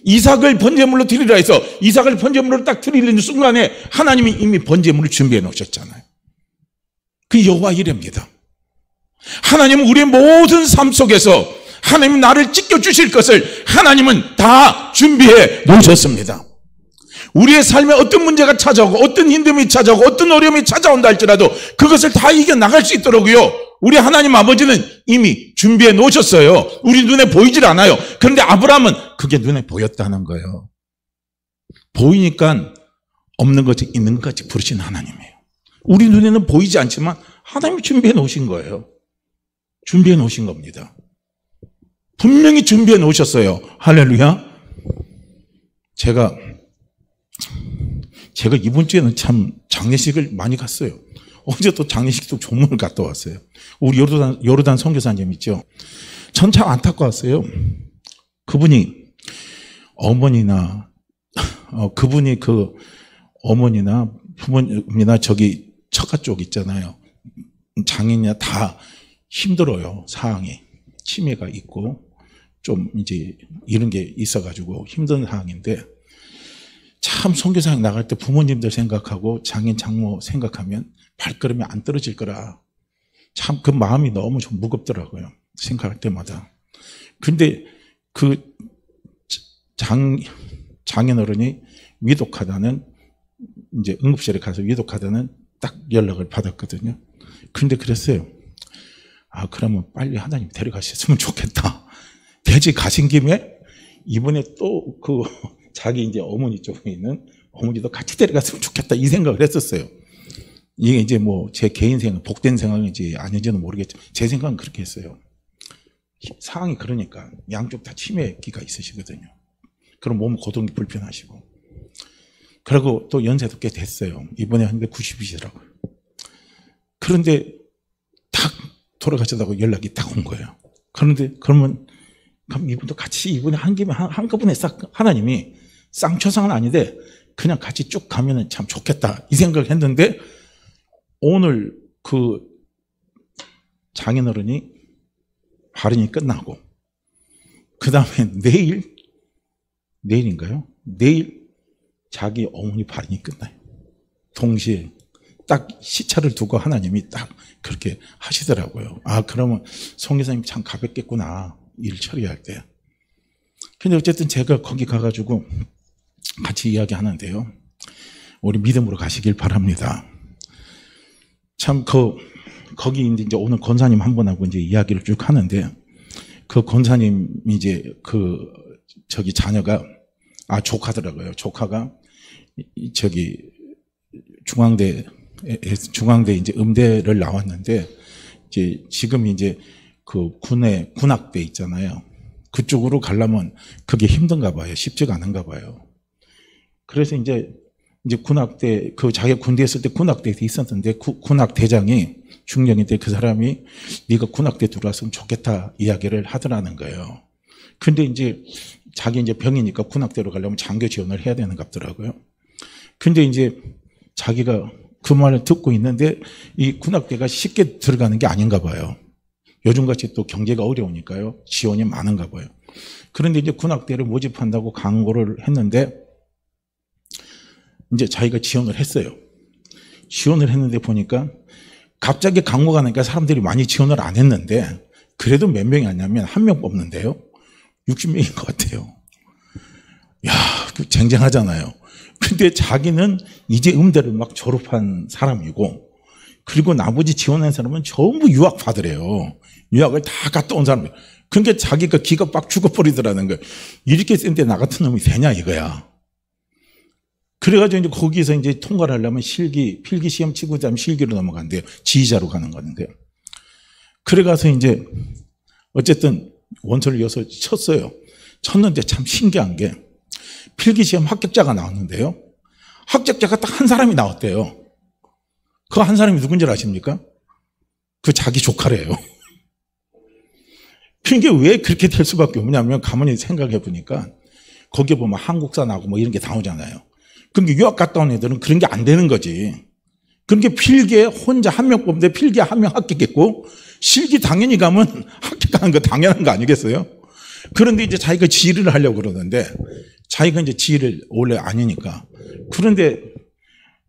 이삭을 번제물로 드리라 해서 이삭을 번제물로 딱 드리는 순간에 하나님이 이미 번제물을 준비해 놓으셨잖아요. 그 여호와 이레입니다. 하나님은 우리의 모든 삶 속에서 하나님 나를 지켜주실 것을 하나님은 다 준비해 놓으셨습니다. 우리의 삶에 어떤 문제가 찾아오고 어떤 힘듦이 찾아오고 어떤 어려움이 찾아온다 할지라도 그것을 다 이겨나갈 수 있도록요, 우리 하나님 아버지는 이미 준비해 놓으셨어요. 우리 눈에 보이질 않아요. 그런데 아브라함은 그게 눈에 보였다는 거예요. 보이니까 없는 것이 있는 것 같이 부르신 하나님이에요. 우리 눈에는 보이지 않지만 하나님이 준비해 놓으신 거예요. 준비해 놓으신 겁니다. 분명히 준비해 놓으셨어요. 할렐루야. 제가 이번 주에는 참 장례식을 많이 갔어요. 어제 또 장례식도 조문을 갔다 왔어요. 우리 요르단 선교사님 있죠. 전 참 안타까웠어요. 그분이 어머니나 그분이 그 어머니나 부모님이나 저기 처가 쪽 있잖아요. 장인이나 다 힘들어요. 상황이. 치매가 있고 좀 이제 이런 게 있어가지고 힘든 상황인데 참 선교사역 나갈 때 부모님들 생각하고 장인 장모 생각하면 발걸음이 안 떨어질 거라. 참 그 마음이 너무 좀 무겁더라고요. 생각할 때마다. 근데 그 장인어른이 위독하다는 이제 응급실에 가서 위독하다는 딱 연락을 받았거든요. 근데 그랬어요. 그러면 빨리 하나님 데려가셨으면 좋겠다. 대지 가신 김에 이번에 또 그 자기 이제 어머니 쪽에 있는 어머니도 같이 데려갔으면 좋겠다 이 생각을 했었어요. 이게 이제 뭐 제 개인 생각, 복된 생각인지 아닌지는 모르겠지만 제 생각은 그렇게 했어요. 상황이 그러니까 양쪽 다 치매기가 있으시거든요. 그럼 몸 고동이 불편하시고. 그리고 또 연세도 꽤 됐어요. 이번에 한 90이시더라고요. 그런데 딱 돌아가셨다고 연락이 딱 온 거예요. 그런데 그럼 이분도 같이 이분이 한꺼번에 싹 하나님이 쌍초상은 아닌데 그냥 같이 쭉 가면은 참 좋겠다 이 생각을 했는데 오늘 그 장인어른이 발인이 끝나고 그 다음에 내일인가요? 내일 자기 어머니 발인이 끝나요. 동시에 딱 시차를 두고 하나님이 딱 그렇게 하시더라고요. 그러면 송 교사님 참 가볍겠구나 일 처리할 때. 근데 어쨌든 제가 거기 가가지고 같이 이야기하는데요. 우리 믿음으로 가시길 바랍니다. 참 거기 이제 오늘 권사님 한 분하고 이제 이야기를 쭉 하는데 그 권사님 이제 저기 자녀가 조카더라고요. 조카가 저기 중앙대 이제 음대를 나왔는데 이제 지금 이제 그 군악대 있잖아요. 그쪽으로 가려면 그게 힘든가 봐요. 쉽지가 않은가 봐요. 그래서 이제 군악대 자기가 군대에 있을 때 군악대에 있었는데 군악대장이 중령인데 그 사람이 네가 군악대 들어왔으면 좋겠다 이야기를 하더라는 거예요. 근데 이제 자기 이제 병이니까 군악대로 가려면 장교 지원을 해야 되는 것 같더라고요. 근데 이제 자기가 그 말을 듣고 있는데 이 군악대가 쉽게 들어가는 게 아닌가 봐요. 요즘같이 또 경제가 어려우니까요. 지원이 많은가 봐요. 그런데 이제 군악대를 모집한다고 강고를 했는데 이제 자기가 지원을 했어요. 지원을 했는데 보니까 갑자기 강고가 나니까 사람들이 많이 지원을 안 했는데 그래도 몇 명이 아니냐면 한 명 뽑는데요. 60명인 것 같아요. 쟁쟁하잖아요. 근데 자기는 이제 음대를 막 졸업한 사람이고 그리고 나머지 지원한 사람은 전부 유학파더래요. 유학을 다 갔다 온 사람이에요. 그러니까 자기가 기가 빡 죽어버리더라는 거예요. 이렇게 센 데 나 같은 놈이 되냐 이거야. 그래가지고 이제 거기서 이제 통과를 하려면 필기 시험 치고 그다음에 실기로 넘어간대요. 지휘자로 가는 건데. 그래가서 이제 어쨌든 원서를 여서 쳤어요. 쳤는데 참 신기한 게 필기 시험 합격자가 나왔는데요. 합격자가 딱 한 사람이 나왔대요. 그 한 사람이 누군지 아십니까? 그 자기 조카래요. 그게 왜 그렇게 될 수밖에 없냐면 가만히 생각해 보니까 거기에 보면 한국사 나오고 뭐 이런 게 나오잖아요. 그러니까 유학 갔다 온 애들은 그런 게 안 되는 거지. 그러니까 필기에 혼자 한 명 뽑는데 필기에 한 명 합격했고 실기 당연히 가면 합격하는 거 당연한 거 아니겠어요? 그런데 이제 자기가 지휘를 하려고 그러는데 자기가 이제 지휘를 원래 아니니까. 그런데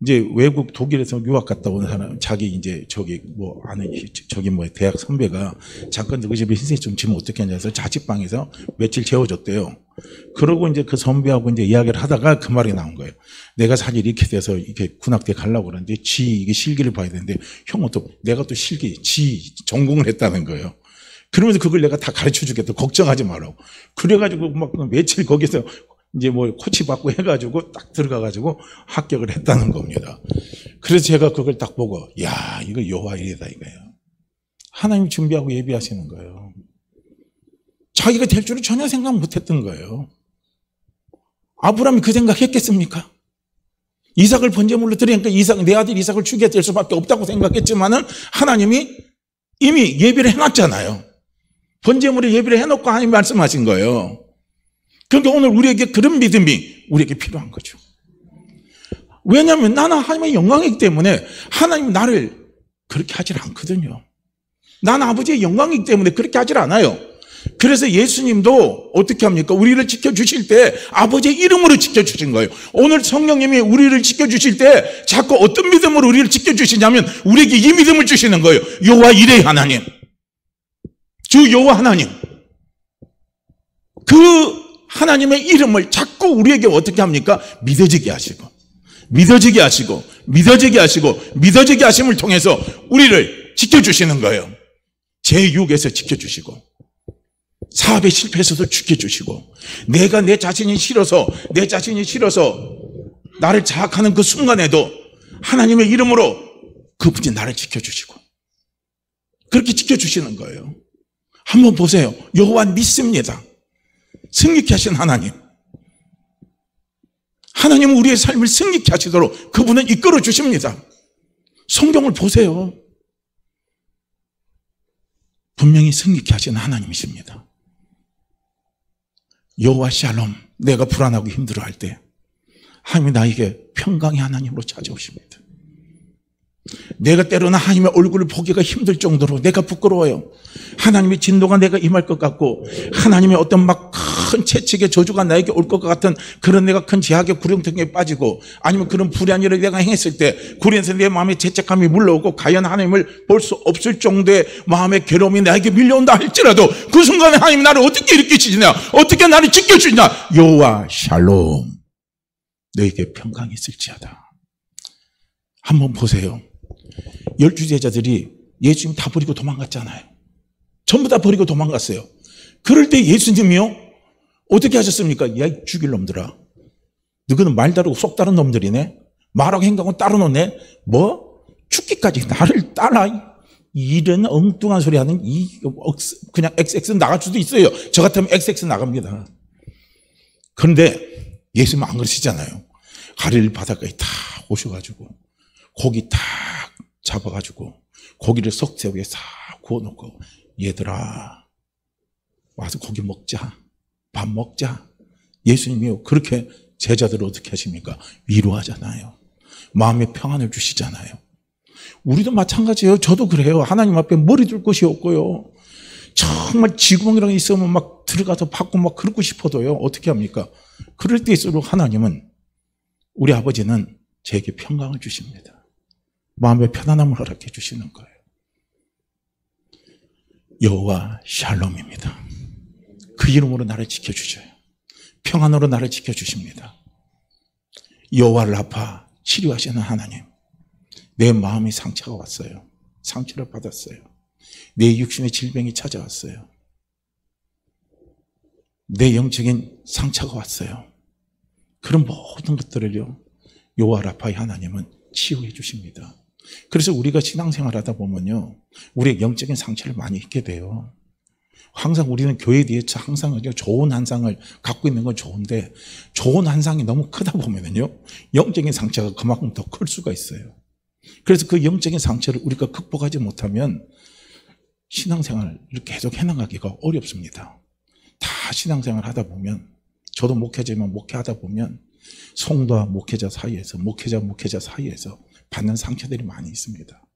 이제 외국 독일에서 유학 갔다 온 사람, 자기 이제 대학 선배가 잠깐 너희 집에 흰색 좀 지면 어떻게 하냐 해서 자취방에서 며칠 재워줬대요. 그러고 이제 그 선배하고 이제 이야기를 하다가 그 말이 나온 거예요. 내가 사실 이렇게 돼서 이렇게 군악대 가려고 그러는데 이게 실기를 봐야 되는데 형은 또 내가 또 전공을 했다는 거예요. 그러면서 그걸 내가 다 가르쳐 주겠다. 걱정하지 말라고. 그래가지고 막 며칠 거기서 이제 코치 받고 해가지고 딱 들어가가지고 합격을 했다는 겁니다. 그래서 제가 그걸 딱 보고, 이거 여호와 일이다 이거예요. 하나님이 준비하고 예비하시는 거예요. 자기가 될 줄은 전혀 생각 못했던 거예요. 아브라함이 그 생각했겠습니까? 이삭을 번제물로 드리니까 내 아들 이삭을 죽게 될 수밖에 없다고 생각했지만은 하나님이 이미 예비를 해놨잖아요. 번제물에 예비를 해놓고 하나님 말씀하신 거예요. 그러니까 오늘 우리에게 그런 믿음이 우리에게 필요한 거죠. 왜냐하면 나는 하나님의 영광이기 때문에 하나님은 나를 그렇게 하질 않거든요. 나는 아버지의 영광이기 때문에 그렇게 하질 않아요. 그래서 예수님도 어떻게 합니까? 우리를 지켜주실 때 아버지의 이름으로 지켜주신 거예요. 오늘 성령님이 우리를 지켜주실 때 자꾸 어떤 믿음으로 우리를 지켜주시냐면 우리에게 이 믿음을 주시는 거예요. 여호와 이레 하나님, 주 여호와 하나님, 그 하나님의 이름을 자꾸 우리에게 어떻게 합니까? 믿어지게 하시고 믿어지게 하시고 믿어지게 하시고 믿어지게 하심을 통해서 우리를 지켜주시는 거예요. 제6에서 지켜주시고 사업에 실패해서도 지켜주시고 내가 내 자신이 싫어서 나를 자학하는 그 순간에도 하나님의 이름으로 그분이 나를 지켜주시고 그렇게 지켜주시는 거예요. 한번 보세요. 여호와 믿습니다. 승리케 하신 하나님, 하나님은 우리의 삶을 승리케 하시도록 그분은 이끌어 주십니다. 성경을 보세요. 분명히 승리케 하신 하나님이십니다. 여호와 샬롬, 내가 불안하고 힘들어할 때 하나님이 나에게 평강의 하나님으로 찾아오십니다. 내가 때로는 하나님의 얼굴을 보기가 힘들 정도로 내가 부끄러워요. 하나님의 진노가 내가 임할 것 같고 하나님의 어떤 막 큰 채찍의 저주가 나에게 올 것 같은 그런 내가 큰 제약의 구렁텅이에 빠지고 아니면 그런 불의한 일을 내가 행했을 때 그래서 내 마음에 죄책감이 물러오고 과연 하나님을 볼 수 없을 정도의 마음의 괴로움이 나에게 밀려온다 할지라도 그 순간에 하나님이 나를 어떻게 일으키시냐, 어떻게 나를 지켜주시냐. 여호와 샬롬, 너에게 평강이 있을지어다. 한번 보세요. 12 제자들이 예수님 다 버리고 도망갔잖아요. 전부 다 버리고 도망갔어요. 그럴 때 예수님이요 어떻게 하셨습니까? 야, 죽일 놈들아, 너희는 말 다르고 속 다른 놈들이네. 말하고 행동은 따로 놓네. 뭐? 죽기까지 나를 따라. 이런 엉뚱한 소리 하는 그냥 XX 나갈 수도 있어요. 저 같으면 XX 나갑니다. 그런데 예수님은 안 그러시잖아요. 가릴 바닷가에 다 오셔가지고 고기 딱 잡아가지고 고기를 석쇠 위에 싹 구워놓고 얘들아 와서 고기 먹자, 밥 먹자. 예수님이 그렇게 제자들을 어떻게 하십니까? 위로하잖아요. 마음의 평안을 주시잖아요. 우리도 마찬가지예요. 저도 그래요. 하나님 앞에 머리 둘 곳이 없고요. 정말 지구멍이랑 있으면 막 들어가서 받고 막 그러고 싶어도요. 어떻게 합니까? 그럴 때일수록 하나님은, 우리 아버지는 제게 평강을 주십니다. 마음의 편안함을 허락해 주시는 거예요. 여호와 샬롬입니다. 그 이름으로 나를 지켜주셔요. 평안으로 나를 지켜주십니다. 여호와 라파, 치료하시는 하나님. 내 마음이 상처가 왔어요. 상처를 받았어요. 내 육신의 질병이 찾아왔어요. 내 영적인 상처가 왔어요. 그런 모든 것들을요, 여호와 라파의 하나님은 치유해 주십니다. 그래서 우리가 신앙생활 하다 보면요, 우리의 영적인 상처를 많이 입게 돼요. 항상 우리는 교회에 대해서 항상 좋은 환상을 갖고 있는 건 좋은데, 좋은 환상이 너무 크다 보면은요, 영적인 상처가 그만큼 더 클 수가 있어요. 그래서 그 영적인 상처를 우리가 극복하지 못하면 신앙생활을 계속 해나가기가 어렵습니다. 다 신앙생활 하다 보면, 저도 목회자지만 목회하다 보면 성도와 목회자 사이에서, 목회자 사이에서 받는 상처들이 많이 있습니다.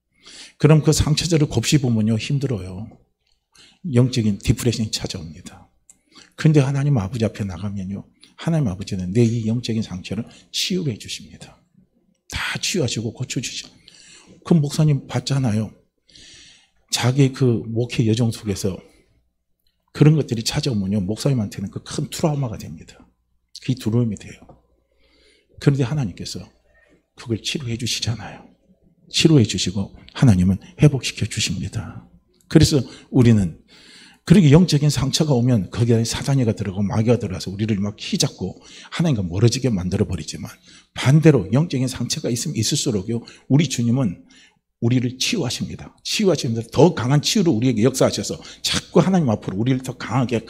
그럼 그 상처들을 곱씹으면요, 힘들어요. 영적인 디프레션이 찾아옵니다. 그런데 하나님 아버지 앞에 나가면요, 하나님 아버지는 내 이 영적인 상처를 치유해 주십니다. 다 치유하시고 고쳐주시고. 그 목사님 봤잖아요. 자기 그 목회 여정 속에서 그런 것들이 찾아오면요, 목사님한테는 그 큰 트라우마가 됩니다. 그게 두려움이 돼요. 그런데 하나님께서 그걸 치료해 주시잖아요. 치료해 주시고 하나님은 회복시켜 주십니다. 그래서 우리는 그렇게 영적인 상처가 오면 거기에 사단이가 들어가고 마귀가 들어가서 우리를 막 휘잡고 하나님과 멀어지게 만들어버리지만, 반대로 영적인 상처가 있으면 있을수록요, 우리 주님은 우리를 치유하십니다. 치유하시면서 더 강한 치유를 우리에게 역사하셔서 자꾸 하나님 앞으로 우리를 더 강하게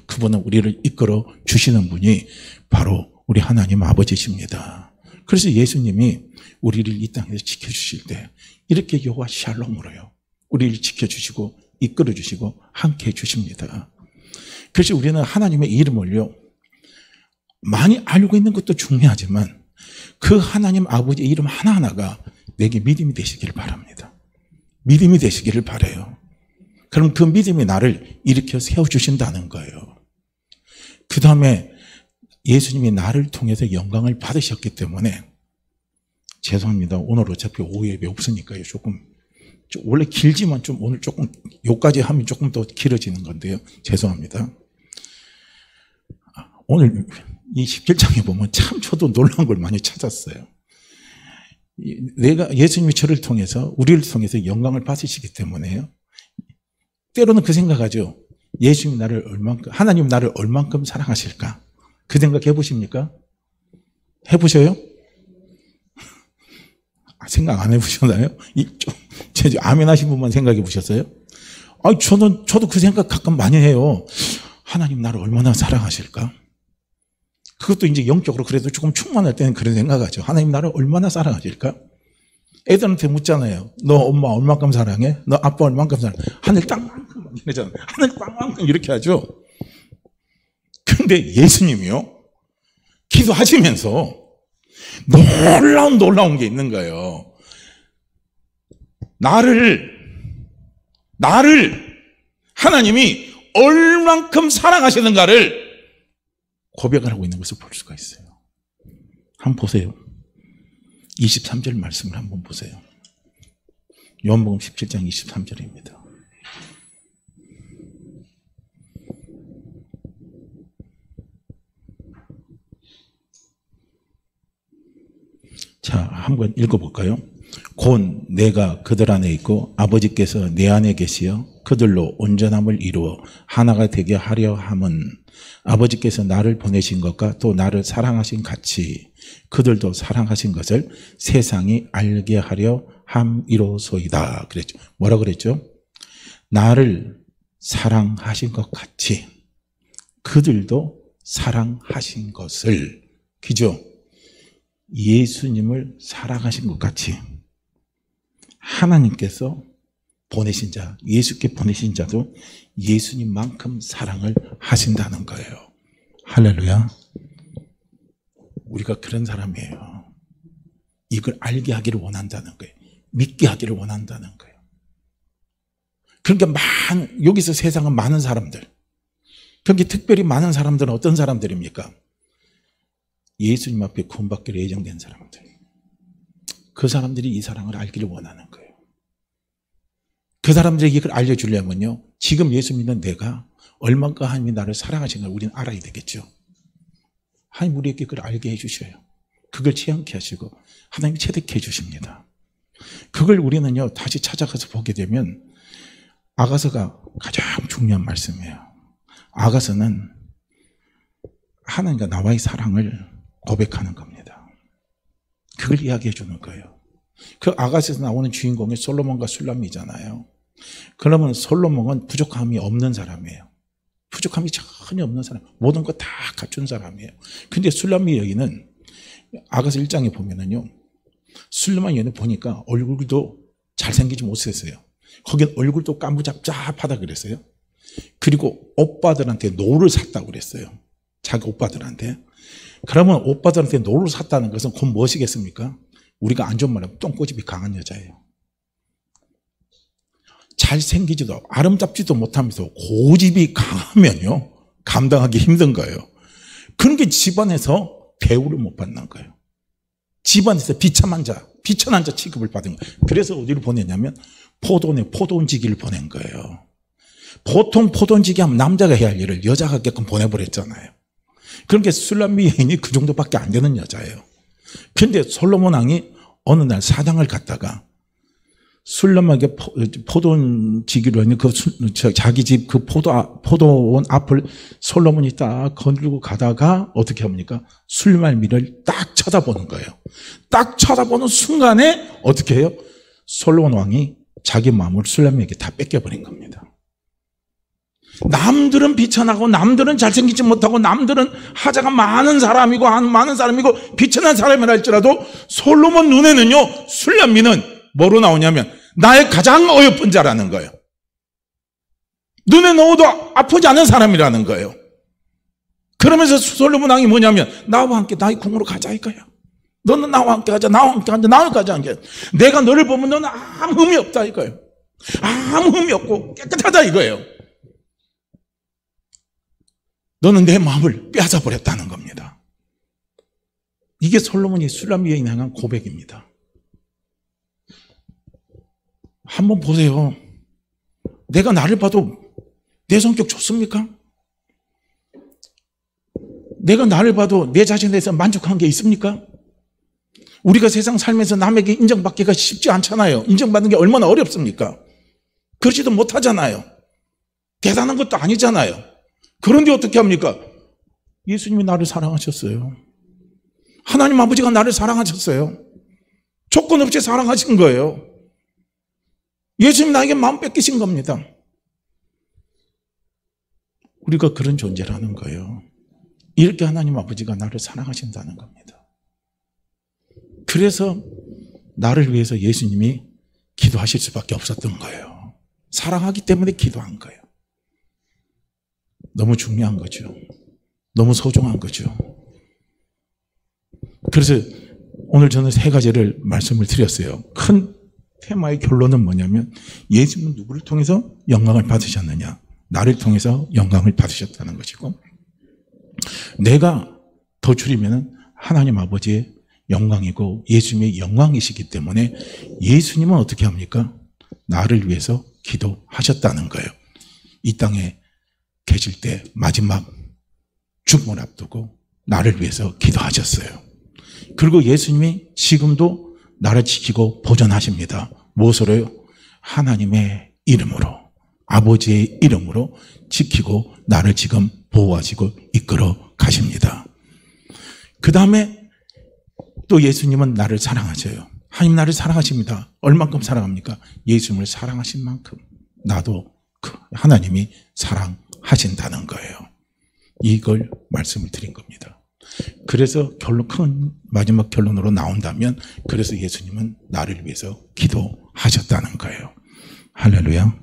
그분은 우리를 이끌어 주시는 분이 바로 우리 하나님 아버지십니다. 그래서 예수님이 우리를 이 땅에서 지켜주실 때 이렇게 여호와 샬롬으로요, 우리를 지켜주시고 이끌어주시고 함께해 주십니다. 그래서 우리는 하나님의 이름을요, 많이 알고 있는 것도 중요하지만 그 하나님 아버지의 이름 하나하나가 내게 믿음이 되시기를 바랍니다. 믿음이 되시기를 바라요. 그럼 그 믿음이 나를 일으켜 세워주신다는 거예요. 그 다음에 예수님이 나를 통해서 영광을 받으셨기 때문에, 죄송합니다. 오늘 어차피 오후 예배 없으니까요. 조금 원래 길지만 좀 오늘 조금 요까지 하면 조금 더 길어지는 건데요. 죄송합니다. 오늘 이 17장에 보면 참 저도 놀라운 걸 많이 찾았어요. 내가 예수님이 저를 통해서 우리를 통해서 영광을 받으시기 때문에요. 때로는 그 생각하죠. 예수님 나를 얼만큼, 하나님 나를 얼만큼 사랑하실까? 그 생각 해보십니까? 해보셔요? 생각 안 해보셨나요? 아멘 하신 분만 생각해 보셨어요? 저도 그 생각 가끔 많이 해요. 하나님 나를 얼마나 사랑하실까? 그것도 이제 영적으로 그래도 조금 충만할 때는 그런 생각하죠. 하나님 나를 얼마나 사랑하실까? 애들한테 묻잖아요. 너 엄마 얼만큼 사랑해? 너 아빠 얼만큼 사랑해? 하늘 땅만큼 이러잖아요. 하늘 땅만큼 이렇게 하죠. 그런데 예수님이요, 기도하시면서 놀라운 게 있는 거예요. 나를 하나님이 얼만큼 사랑하시는가를 고백을 하고 있는 것을 볼 수가 있어요. 한번 보세요. 23절 말씀을 한번 보세요. 요한복음 17장 23절입니다. 자, 한번 읽어볼까요? 곧 내가 그들 안에 있고 아버지께서 내 안에 계시어 그들로 온전함을 이루어 하나가 되게 하려 함은 아버지께서 나를 보내신 것과 또 나를 사랑하신 같이 그들도 사랑하신 것을 세상이 알게 하려 함이로소이다. 그랬죠. 뭐라 그랬죠? 나를 사랑하신 것 같이 그들도 사랑하신 것을, 그죠? 예수님을 사랑하신 것 같이 하나님께서 보내신 자, 예수께 보내신 자도 예수님만큼 사랑을 하신다는 거예요. 할렐루야. 우리가 그런 사람이에요. 이걸 알게 하기를 원한다는 거예요. 믿게 하기를 원한다는 거예요. 그러니까 여기서 세상은 많은 사람들, 그렇게 특별히 많은 사람들은 어떤 사람들입니까? 예수님 앞에 구원받기로 예정된 사람들. 그 사람들이 이 사랑을 알기를 원하는 거예요. 그 사람들에게 이걸 알려주려면요, 지금 예수 믿는 내가 얼만큼 하나님이 나를 사랑하신 걸 우리는 알아야 되겠죠. 하나님 우리에게 그걸 알게 해주셔요. 그걸 체험케 하시고 하나님이 체득해 해주십니다. 그걸 우리는요 다시 찾아가서 보게 되면 아가서가 가장 중요한 말씀이에요. 아가서는 하나님과 나와의 사랑을 고백하는 겁니다. 그걸 이야기해 주는 거예요. 그 아가서에서 나오는 주인공이 솔로몬과 술람이잖아요. 그러면 솔로몬은 부족함이 없는 사람이에요. 부족함이 전혀 없는 사람, 모든 거 다 갖춘 사람이에요. 근데 술람의 여인은 아가서 1장에 보면은요, 술람의 여인을 보니까 얼굴도 잘생기지 못했어요. 거긴 얼굴도 까무잡잡하다 그랬어요. 그리고 오빠들한테 노를 샀다고 그랬어요. 자기 오빠들한테. 그러면 오빠들한테 노를 샀다는 것은 곧 무엇이겠습니까? 우리가 안 좋은 말하면 똥꼬집이 강한 여자예요. 잘생기지도 아름답지도 못하면서 고집이 강하면요 감당하기 힘든 거예요. 그런 게 집안에서 대우를 못 받는 거예요. 집안에서 비참한 자, 비천한 자 취급을 받은 거예요. 그래서 어디를 보냈냐면 포도원지기를 보낸 거예요. 보통 포도원지기 하면 남자가 해야 할 일을 여자가 하게끔 보내버렸잖아요. 그러니까 술람미 여인이 그 정도밖에 안 되는 여자예요. 그런데 솔로몬 왕이 어느 날 사당을 갔다가 술람에게 포도원지기로 하는 자기 집 그 포도원 앞을 솔로몬이 딱 거들고 가다가 어떻게 합니까? 술말미를 딱 쳐다보는 거예요. 딱 쳐다보는 순간에 어떻게 해요? 솔로몬 왕이 자기 마음을 술람에게 다 뺏겨버린 겁니다. 남들은 비천하고 남들은 잘생기지 못하고 남들은 하자가 많은 사람이고 비천한 사람이라 할지라도 솔로몬 눈에는요 술람미는 뭐로 나오냐면 나의 가장 어여쁜 자라는 거예요. 눈에 넣어도 아프지 않은 사람이라는 거예요. 그러면서 솔로몬 왕이 뭐냐면 나와 함께 나의 궁으로 가자 이거야. 너는 나와 함께 가자. 나와 함께 가자. 나와 함께 가자. 내가 너를 보면 너는 아무 흠이 없다 이거예요. 아무 흠이 없고 깨끗하다 이거예요. 너는 내 마음을 빼앗아 버렸다는 겁니다. 이게 솔로몬이 슐람 여인에 향한 고백입니다. 한번 보세요. 내가 나를 봐도 내 성격 좋습니까? 내가 나를 봐도 내 자신에 대해서 만족한 게 있습니까? 우리가 세상 살면서 남에게 인정받기가 쉽지 않잖아요. 인정받는 게 얼마나 어렵습니까? 그러지도 못하잖아요. 대단한 것도 아니잖아요. 그런데 어떻게 합니까? 예수님이 나를 사랑하셨어요. 하나님 아버지가 나를 사랑하셨어요. 조건 없이 사랑하신 거예요. 예수님 나에게 마음 뺏기신 겁니다. 우리가 그런 존재라는 거예요. 이렇게 하나님 아버지가 나를 사랑하신다는 겁니다. 그래서 나를 위해서 예수님이 기도하실 수밖에 없었던 거예요. 사랑하기 때문에 기도한 거예요. 너무 중요한 거죠. 너무 소중한 거죠. 그래서 오늘 저는 세 가지를 말씀을 드렸어요. 큰 테마의 결론은 뭐냐면 예수님은 누구를 통해서 영광을 받으셨느냐? 나를 통해서 영광을 받으셨다는 것이고, 내가 더 줄이면 하나님 아버지의 영광이고 예수님의 영광이시기 때문에 예수님은 어떻게 합니까? 나를 위해서 기도하셨다는 거예요. 이 땅에 계실 때 마지막 죽음을 앞두고 나를 위해서 기도하셨어요. 그리고 예수님이 지금도 나를 지키고 보존하십니다. 무엇으로요? 하나님의 이름으로, 아버지의 이름으로 지키고 나를 지금 보호하시고 이끌어 가십니다. 그 다음에 또 예수님은 나를 사랑하셔요. 하나님 나를 사랑하십니다. 얼만큼 사랑합니까? 예수님을 사랑하신 만큼 나도 하나님이 사랑하신다는 거예요. 이걸 말씀을 드린 겁니다. 그래서 큰 마지막 결론으로 나온다면, 그래서 예수님은 나를 위해서 기도하셨다는 거예요. 할렐루야.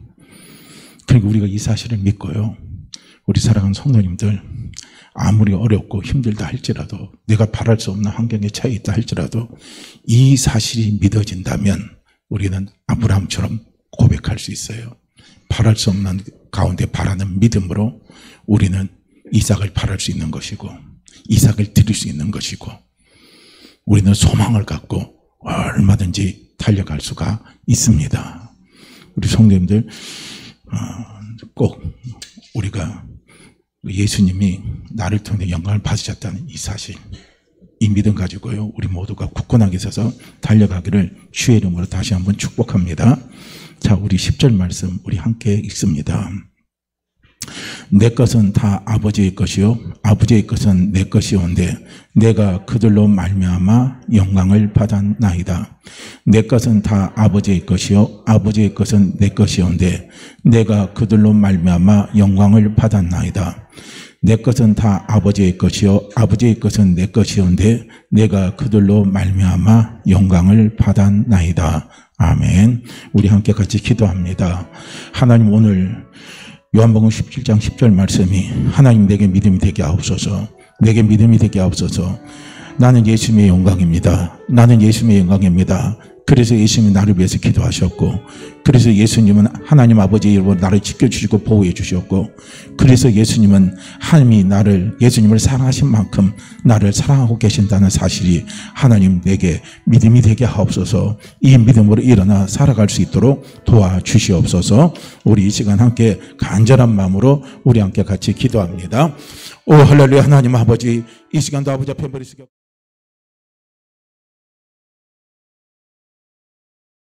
그리고 우리가 이 사실을 믿고요, 우리 사랑하는 성도님들, 아무리 어렵고 힘들다 할지라도, 내가 바랄 수 없는 환경에 처해 있다 할지라도 이 사실이 믿어진다면 우리는 아브라함처럼 고백할 수 있어요. 바랄 수 없는 가운데 바라는 믿음으로 우리는 이삭을 바랄 수 있는 것이고 이삭을 드릴 수 있는 것이고, 우리는 소망을 갖고 얼마든지 달려갈 수가 있습니다. 우리 성도님들, 꼭 우리가 예수님이 나를 통해 영광을 받으셨다는 이 사실, 이 믿음 가지고요, 우리 모두가 굳건하게 서서 달려가기를 주의 이름으로 다시 한번 축복합니다. 자, 우리 10절 말씀 우리 함께 읽습니다. 내 것은 다 아버지의 것이요 아버지의 것은 내 것이온데 내가 그들로 말미암아 영광을 받았나이다. 내 것은 다 아버지의 것이요 아버지의 것은 내 것이온데 내가 그들로 말미암아 영광을 받았나이다. 내 것은 다 아버지의 것이요 아버지의 것은 내 것이온데 내가 그들로 말미암아 영광을 받았나이다. 아멘. 우리 함께 같이 기도합니다. 하나님, 오늘 요한복음 17장 10절 말씀이 하나님 내게 믿음이 되게 하옵소서, 내게 믿음이 되게 하옵소서. 나는 예수님의 영광입니다. 나는 예수님의 영광입니다. 그래서 예수님이 나를 위해서 기도하셨고, 그래서 예수님은 하나님 아버지의 이름으로 나를 지켜주시고 보호해 주셨고, 그래서 예수님은 하나님이 예수님을 사랑하신 만큼 나를 사랑하고 계신다는 사실이 하나님 내게 믿음이 되게 하옵소서. 이 믿음으로 일어나 살아갈 수 있도록 도와주시옵소서. 우리 이 시간 함께 간절한 마음으로 우리 함께 같이 기도합니다. 오 할렐루야. 하나님 아버지, 이 시간도 아버지 앞에 머리 숙여